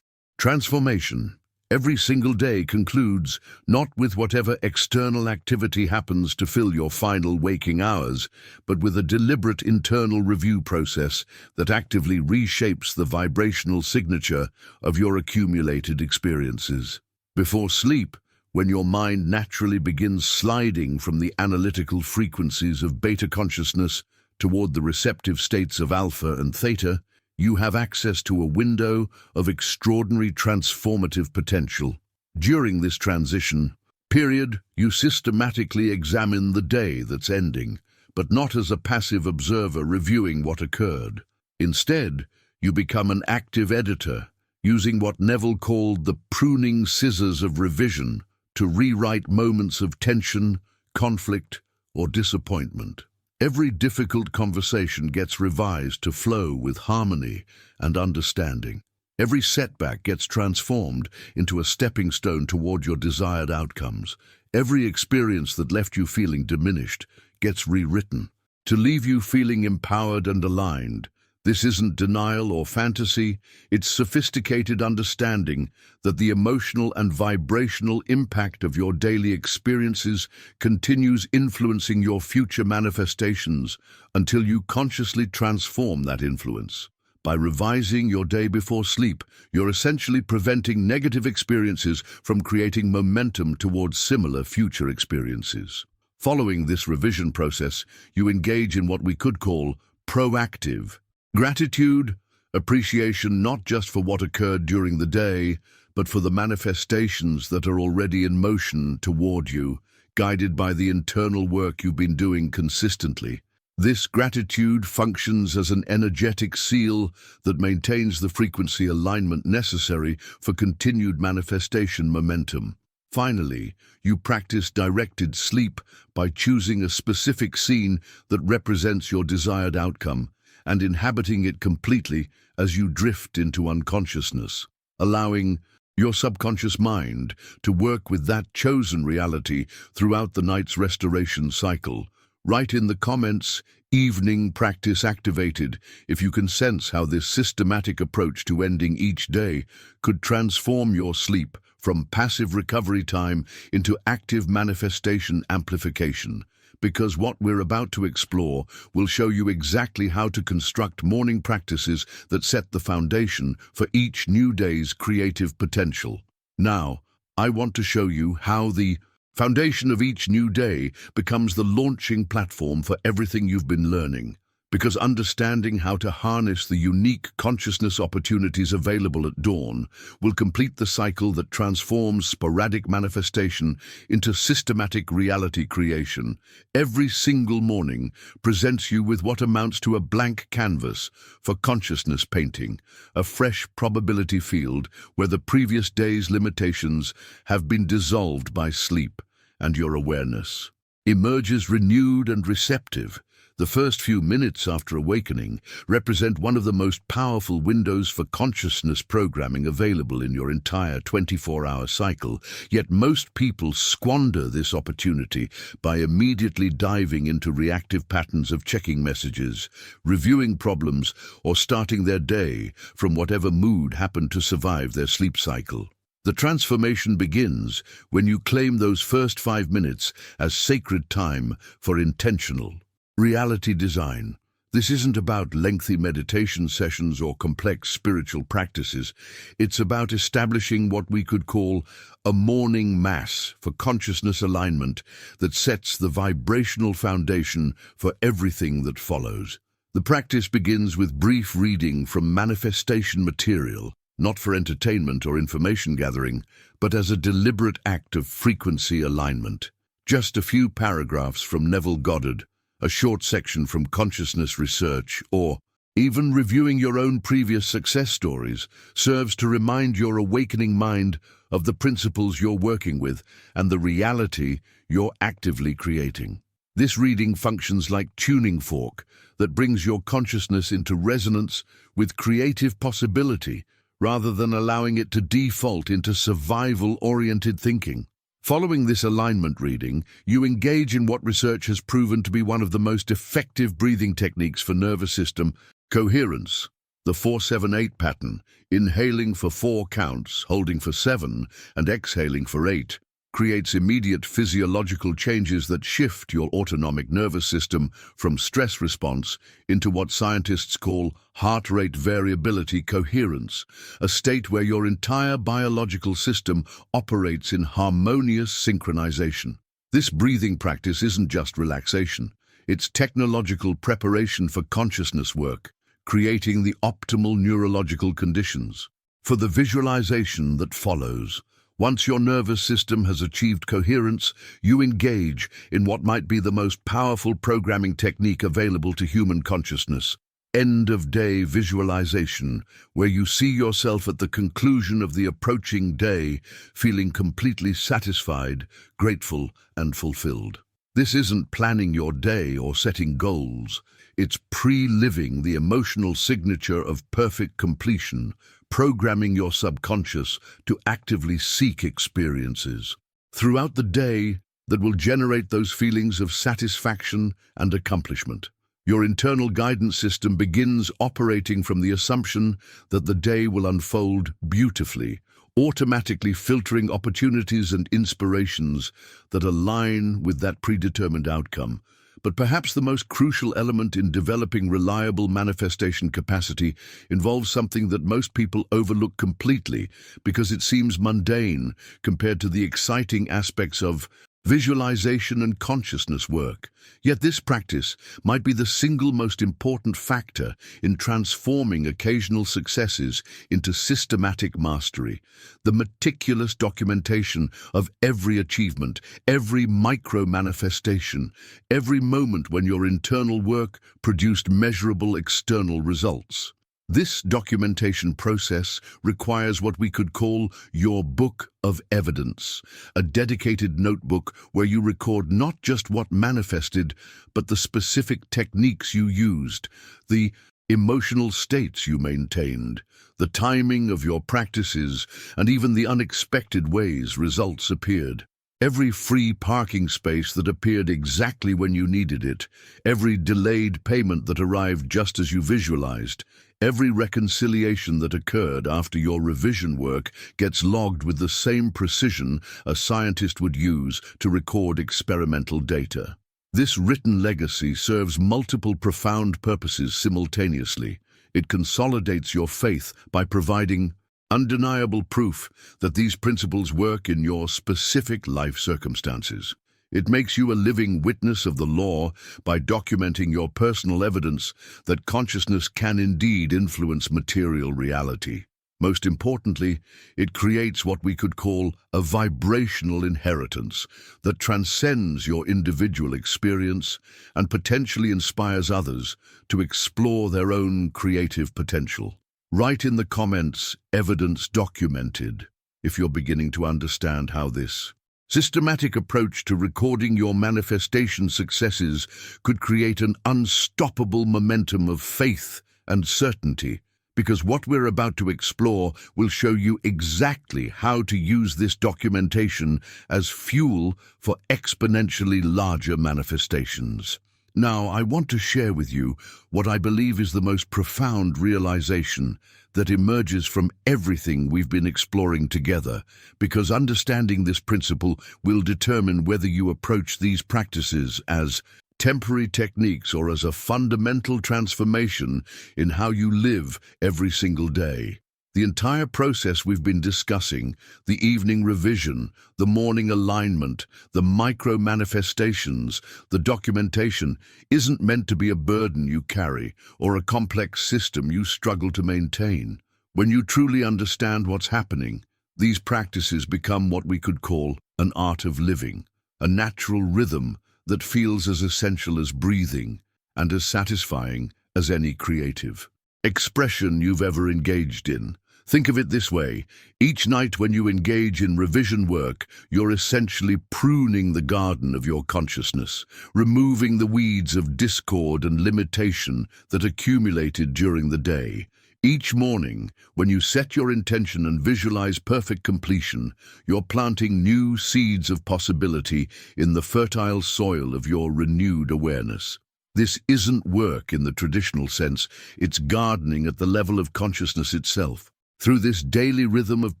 transformation. Every single day concludes not with whatever external activity happens to fill your final waking hours, but with a deliberate internal review process that actively reshapes the vibrational signature of your accumulated experiences. Before sleep, when your mind naturally begins sliding from the analytical frequencies of beta consciousness toward the receptive states of alpha and theta, you have access to a window of extraordinary transformative potential. During this transition period, you systematically examine the day that's ending, but not as a passive observer reviewing what occurred. Instead, you become an active editor, using what Neville called the pruning scissors of revision to rewrite moments of tension, conflict, or disappointment. Every difficult conversation gets revised to flow with harmony and understanding. Every setback gets transformed into a stepping stone toward your desired outcomes. Every experience that left you feeling diminished gets rewritten to leave you feeling empowered and aligned. This isn't denial or fantasy, it's sophisticated understanding that the emotional and vibrational impact of your daily experiences continues influencing your future manifestations until you consciously transform that influence. By revising your day before sleep, you're essentially preventing negative experiences from creating momentum towards similar future experiences. Following this revision process, you engage in what we could call proactive gratitude, appreciation not just for what occurred during the day, but for the manifestations that are already in motion toward you, guided by the internal work you've been doing consistently. This gratitude functions as an energetic seal that maintains the frequency alignment necessary for continued manifestation momentum. Finally, you practice directed sleep by choosing a specific scene that represents your desired outcome and inhabiting it completely as you drift into unconsciousness, allowing your subconscious mind to work with that chosen reality throughout the night's restoration cycle. Write in the comments, "Evening practice activated," if you can sense how this systematic approach to ending each day could transform your sleep from passive recovery time into active manifestation amplification. Because what we're about to explore will show you exactly how to construct morning practices that set the foundation for each new day's creative potential. Now, I want to show you how the foundation of each new day becomes the launching platform for everything you've been learning. Because understanding how to harness the unique consciousness opportunities available at dawn will complete the cycle that transforms sporadic manifestation into systematic reality creation. Every single morning presents you with what amounts to a blank canvas for consciousness painting, a fresh probability field where the previous day's limitations have been dissolved by sleep, and your awareness emerges renewed and receptive. The first few minutes after awakening represent one of the most powerful windows for consciousness programming available in your entire 24-hour cycle, yet most people squander this opportunity by immediately diving into reactive patterns of checking messages, reviewing problems, or starting their day from whatever mood happened to survive their sleep cycle. The transformation begins when you claim those first 5 minutes as sacred time for intentional reality design. This isn't about lengthy meditation sessions or complex spiritual practices. It's about establishing what we could call a morning mass for consciousness alignment that sets the vibrational foundation for everything that follows. The practice begins with brief reading from manifestation material, not for entertainment or information gathering, but as a deliberate act of frequency alignment. Just a few paragraphs from Neville Goddard, a short section from consciousness research, or even reviewing your own previous success stories serves to remind your awakening mind of the principles you're working with and the reality you're actively creating. This reading functions like tuning fork that brings your consciousness into resonance with creative possibility rather than allowing it to default into survival-oriented thinking. Following this alignment reading, you engage in what research has proven to be one of the most effective breathing techniques for nervous system coherence. The 4-7-8 pattern, inhaling for 4 counts, holding for 7, and exhaling for 8, creates immediate physiological changes that shift your autonomic nervous system from stress response into what scientists call heart rate variability coherence, a state where your entire biological system operates in harmonious synchronization. This breathing practice isn't just relaxation, it's technological preparation for consciousness work, creating the optimal neurological conditions. For the visualization that follows, once your nervous system has achieved coherence, you engage in what might be the most powerful programming technique available to human consciousness, end-of-day visualization, where you see yourself at the conclusion of the approaching day, feeling completely satisfied, grateful, and fulfilled. This isn't planning your day or setting goals. It's pre-living the emotional signature of perfect completion, programming your subconscious to actively seek experiences throughout the day that will generate those feelings of satisfaction and accomplishment. Your internal guidance system begins operating from the assumption that the day will unfold beautifully, automatically filtering opportunities and inspirations that align with that predetermined outcome. But perhaps the most crucial element in developing reliable manifestation capacity involves something that most people overlook completely because it seems mundane compared to the exciting aspects of visualization and consciousness work. Yet this practice might be the single most important factor in transforming occasional successes into systematic mastery. The meticulous documentation of every achievement, every micro-manifestation, every moment when your internal work produced measurable external results. This documentation process requires what we could call your book of evidence, a dedicated notebook where you record not just what manifested, but the specific techniques you used, the emotional states you maintained, the timing of your practices, and even the unexpected ways results appeared. Every free parking space that appeared exactly when you needed it, every delayed payment that arrived just as you visualized, every reconciliation that occurred after your revision work gets logged with the same precision a scientist would use to record experimental data. This written legacy serves multiple profound purposes simultaneously. It consolidates your faith by providing undeniable proof that these principles work in your specific life circumstances. It makes you a living witness of the law by documenting your personal evidence that consciousness can indeed influence material reality. Most importantly, it creates what we could call a vibrational inheritance that transcends your individual experience and potentially inspires others to explore their own creative potential. Write in the comments, evidence documented, if you're beginning to understand how this systematic approach to recording your manifestation successes could create an unstoppable momentum of faith and certainty, because what we're about to explore will show you exactly how to use this documentation as fuel for exponentially larger manifestations. Now, I want to share with you what I believe is the most profound realization that emerges from everything we've been exploring together, because understanding this principle will determine whether you approach these practices as temporary techniques or as a fundamental transformation in how you live every single day. The entire process we've been discussing, the evening revision, the morning alignment, the micro-manifestations, the documentation, isn't meant to be a burden you carry or a complex system you struggle to maintain. When you truly understand what's happening, these practices become what we could call an art of living, a natural rhythm that feels as essential as breathing and as satisfying as any creative expression you've ever engaged in. Think of it this way: each night when you engage in revision work, you're essentially pruning the garden of your consciousness, removing the weeds of discord and limitation that accumulated during the day. Each morning, when you set your intention and visualize perfect completion, you're planting new seeds of possibility in the fertile soil of your renewed awareness. This isn't work in the traditional sense, it's gardening at the level of consciousness itself. Through this daily rhythm of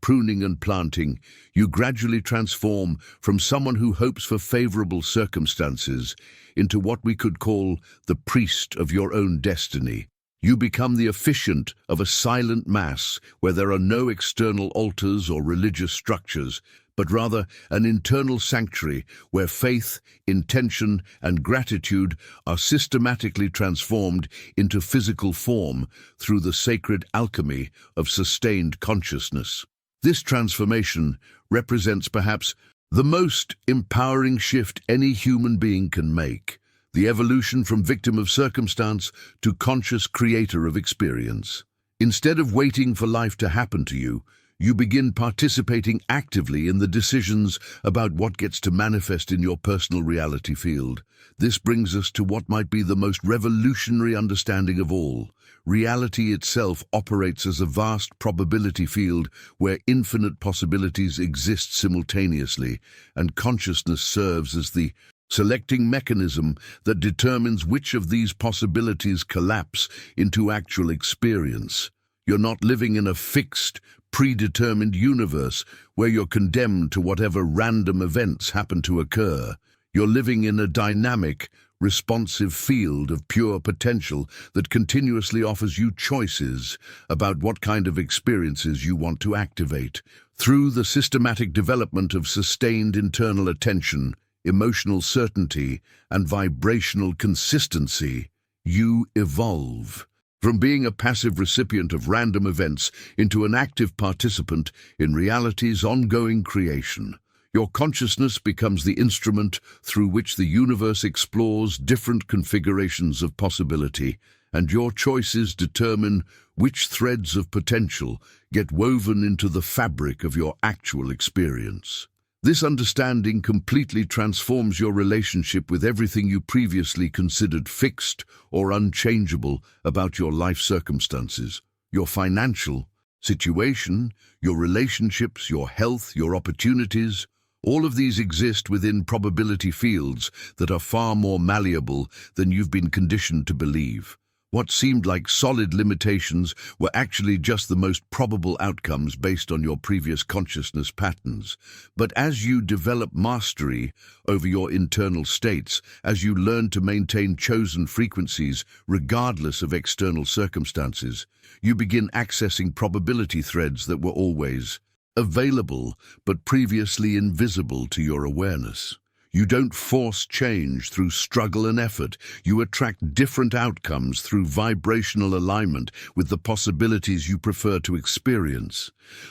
pruning and planting, you gradually transform from someone who hopes for favorable circumstances into what we could call the priest of your own destiny. You become the officiant of a silent mass where there are no external altars or religious structures, but rather an internal sanctuary where faith, intention, and gratitude are systematically transformed into physical form through the sacred alchemy of sustained consciousness. This transformation represents perhaps the most empowering shift any human being can make, the evolution from victim of circumstance to conscious creator of experience. Instead of waiting for life to happen to you, you begin participating actively in the decisions about what gets to manifest in your personal reality field. This brings us to what might be the most revolutionary understanding of all. Reality itself operates as a vast probability field where infinite possibilities exist simultaneously, and consciousness serves as the selecting mechanism that determines which of these possibilities collapse into actual experience. You're not living in a fixed, predetermined universe where you're condemned to whatever random events happen to occur. You're living in a dynamic, responsive field of pure potential that continuously offers you choices about what kind of experiences you want to activate. Through the systematic development of sustained internal attention, emotional certainty, and vibrational consistency, you evolve. From being a passive recipient of random events into an active participant in reality's ongoing creation. Your consciousness becomes the instrument through which the universe explores different configurations of possibility, and your choices determine which threads of potential get woven into the fabric of your actual experience. This understanding completely transforms your relationship with everything you previously considered fixed or unchangeable about your life circumstances, your financial situation, your relationships, your health, your opportunities. All of these exist within probability fields that are far more malleable than you've been conditioned to believe. What seemed like solid limitations were actually just the most probable outcomes based on your previous consciousness patterns. But as you develop mastery over your internal states, as you learn to maintain chosen frequencies regardless of external circumstances, you begin accessing probability threads that were always available but previously invisible to your awareness. You don't force change through struggle and effort. You attract different outcomes through vibrational alignment with the possibilities you prefer to experience.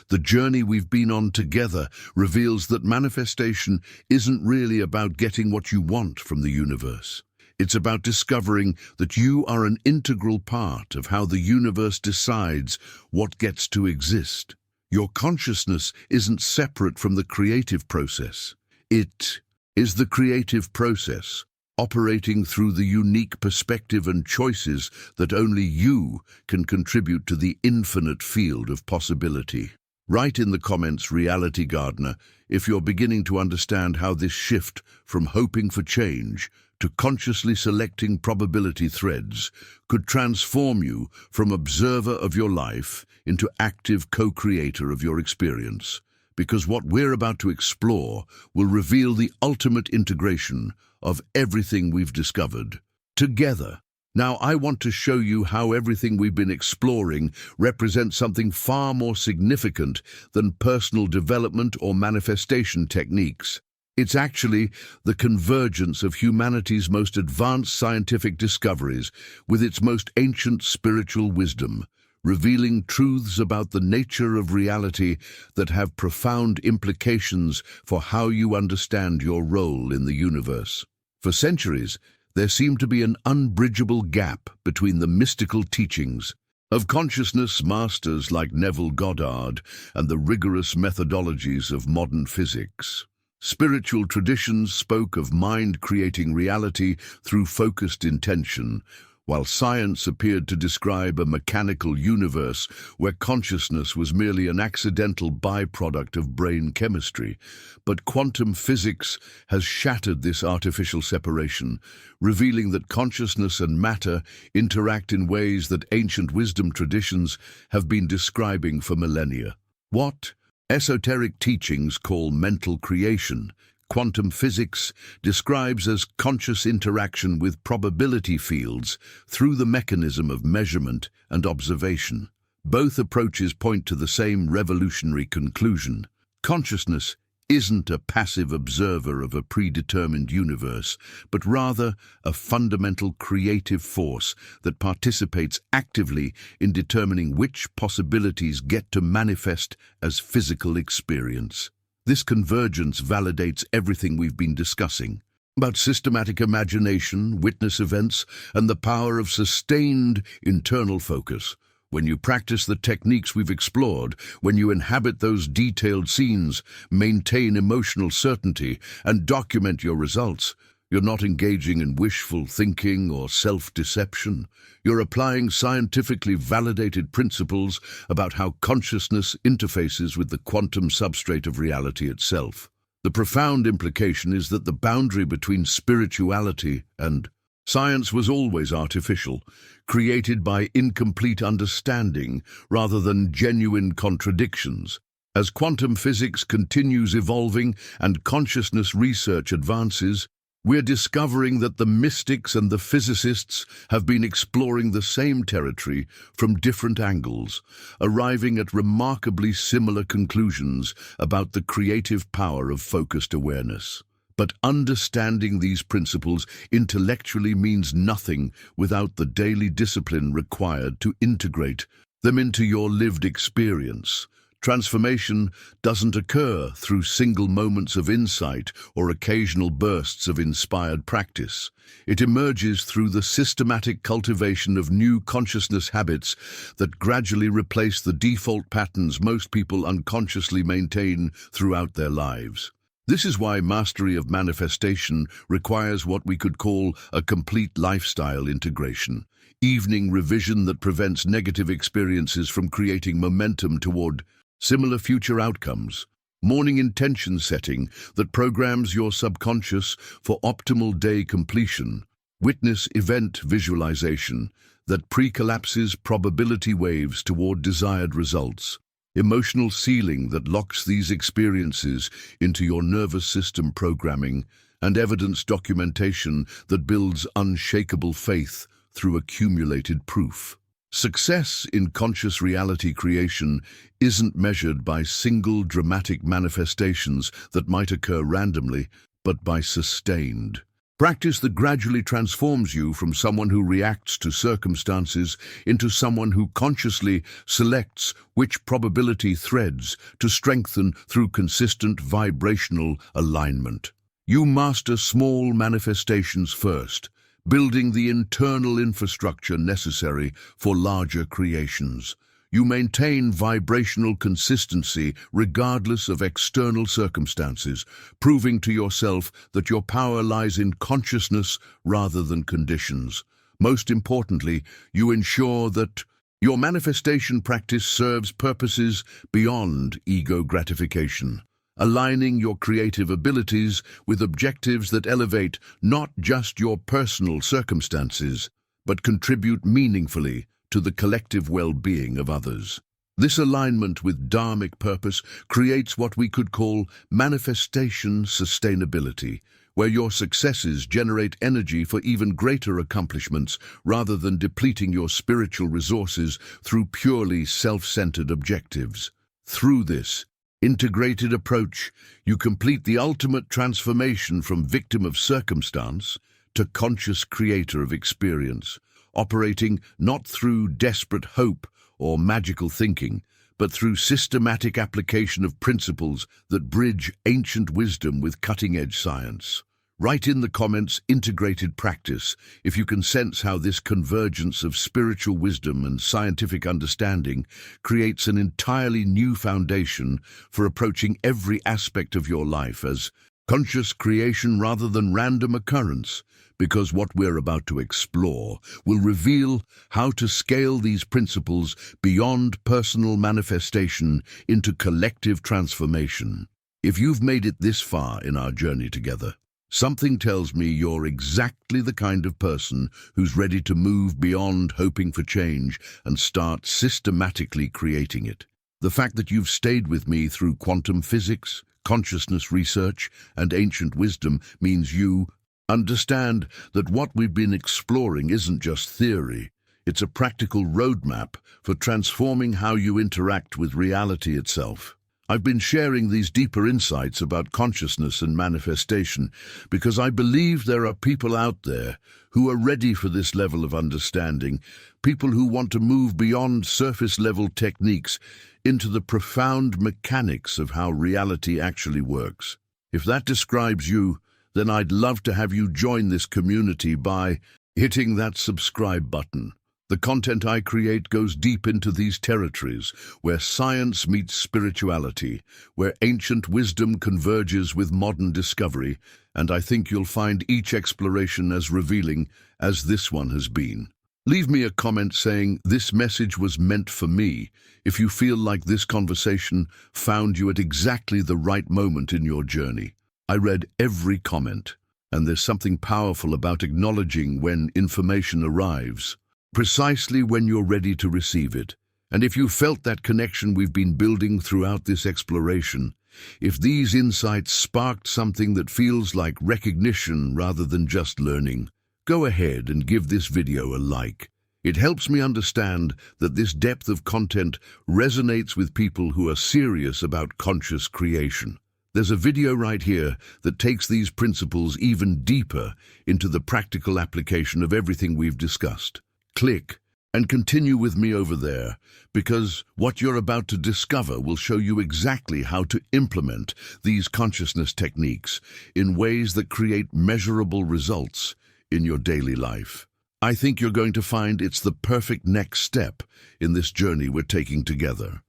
The journey we've been on together reveals that manifestation isn't really about getting what you want from the universe. It's about discovering that you are an integral part of how the universe decides what gets to exist. Your consciousness isn't separate from the creative process. It is the creative process, operating through the unique perspective and choices that only you can contribute to the infinite field of possibility. Write in the comments, Reality Gardener, if you're beginning to understand how this shift from hoping for change to consciously selecting probability threads could transform you from observer of your life into active co-creator of your experience. Because what we're about to explore will reveal the ultimate integration of everything we've discovered together. Now, I want to show you how everything we've been exploring represents something far more significant than personal development or manifestation techniques. It's actually the convergence of humanity's most advanced scientific discoveries with its most ancient spiritual wisdom, revealing truths about the nature of reality that have profound implications for how you understand your role in the universe. For centuries, there seemed to be an unbridgeable gap between the mystical teachings of consciousness masters like Neville Goddard and the rigorous methodologies of modern physics. Spiritual traditions spoke of mind creating reality through focused intention, While science appeared to describe a mechanical universe where consciousness was merely an accidental byproduct of brain chemistry, but quantum physics has shattered this artificial separation, revealing that consciousness and matter interact in ways that ancient wisdom traditions have been describing for millennia. What esoteric teachings call mental creation, quantum physics describes as conscious interaction with probability fields through the mechanism of measurement and observation. Both approaches point to the same revolutionary conclusion. Consciousness isn't a passive observer of a predetermined universe, but rather a fundamental creative force that participates actively in determining which possibilities get to manifest as physical experience. This convergence validates everything we've been discussing about systematic imagination, witness events, and the power of sustained internal focus. When you practice the techniques we've explored, when you inhabit those detailed scenes, maintain emotional certainty, and document your results, you're not engaging in wishful thinking or self-deception. You're applying scientifically validated principles about how consciousness interfaces with the quantum substrate of reality itself. The profound implication is that the boundary between spirituality and science was always artificial, created by incomplete understanding rather than genuine contradictions. As quantum physics continues evolving and consciousness research advances, we're discovering that the mystics and the physicists have been exploring the same territory from different angles, arriving at remarkably similar conclusions about the creative power of focused awareness. But understanding these principles intellectually means nothing without the daily discipline required to integrate them into your lived experience. Transformation doesn't occur through single moments of insight or occasional bursts of inspired practice. It emerges through the systematic cultivation of new consciousness habits that gradually replace the default patterns most people unconsciously maintain throughout their lives. This is why mastery of manifestation requires what we could call a complete lifestyle integration, evening revision that prevents negative experiences from creating momentum toward similar future outcomes, morning intention setting that programs your subconscious for optimal day completion, witness event visualization that pre-collapses probability waves toward desired results, emotional sealing that locks these experiences into your nervous system programming, and evidence documentation that builds unshakable faith through accumulated proof. Success in conscious reality creation isn't measured by single dramatic manifestations that might occur randomly, but by sustained practice that gradually transforms you from someone who reacts to circumstances into someone who consciously selects which probability threads to strengthen through consistent vibrational alignment. You master small manifestations first, building the internal infrastructure necessary for larger creations. You maintain vibrational consistency regardless of external circumstances, proving to yourself that your power lies in consciousness rather than conditions. Most importantly, you ensure that your manifestation practice serves purposes beyond ego gratification, aligning your creative abilities with objectives that elevate not just your personal circumstances, but contribute meaningfully to the collective well-being of others. This alignment with dharmic purpose creates what we could call manifestation sustainability, where your successes generate energy for even greater accomplishments rather than depleting your spiritual resources through purely self-centered objectives. Through this integrated approach, you complete the ultimate transformation from victim of circumstance to conscious creator of experience, operating not through desperate hope or magical thinking, but through systematic application of principles that bridge ancient wisdom with cutting-edge science. Write in the comments integrated practice if you can sense how this convergence of spiritual wisdom and scientific understanding creates an entirely new foundation for approaching every aspect of your life as conscious creation rather than random occurrence, because what we're about to explore will reveal how to scale these principles beyond personal manifestation into collective transformation. If you've made it this far in our journey together, something tells me you're exactly the kind of person who's ready to move beyond hoping for change and start systematically creating it. The fact that you've stayed with me through quantum physics, consciousness research, and ancient wisdom means you understand that what we've been exploring isn't just theory. It's a practical roadmap for transforming how you interact with reality itself. I've been sharing these deeper insights about consciousness and manifestation because I believe there are people out there who are ready for this level of understanding, people who want to move beyond surface-level techniques into the profound mechanics of how reality actually works. If that describes you, then I'd love to have you join this community by hitting that subscribe button. The content I create goes deep into these territories, where science meets spirituality, where ancient wisdom converges with modern discovery, and I think you'll find each exploration as revealing as this one has been. Leave me a comment saying, "This message was meant for me," if you feel like this conversation found you at exactly the right moment in your journey. I read every comment, and there's something powerful about acknowledging when information arrives, precisely when you're ready to receive it. And if you felt that connection we've been building throughout this exploration, if these insights sparked something that feels like recognition rather than just learning, go ahead and give this video a like. It helps me understand that this depth of content resonates with people who are serious about conscious creation. There's a video right here that takes these principles even deeper into the practical application of everything we've discussed. Click and continue with me over there, because what you're about to discover will show you exactly how to implement these consciousness techniques in ways that create measurable results in your daily life. I think you're going to find it's the perfect next step in this journey we're taking together.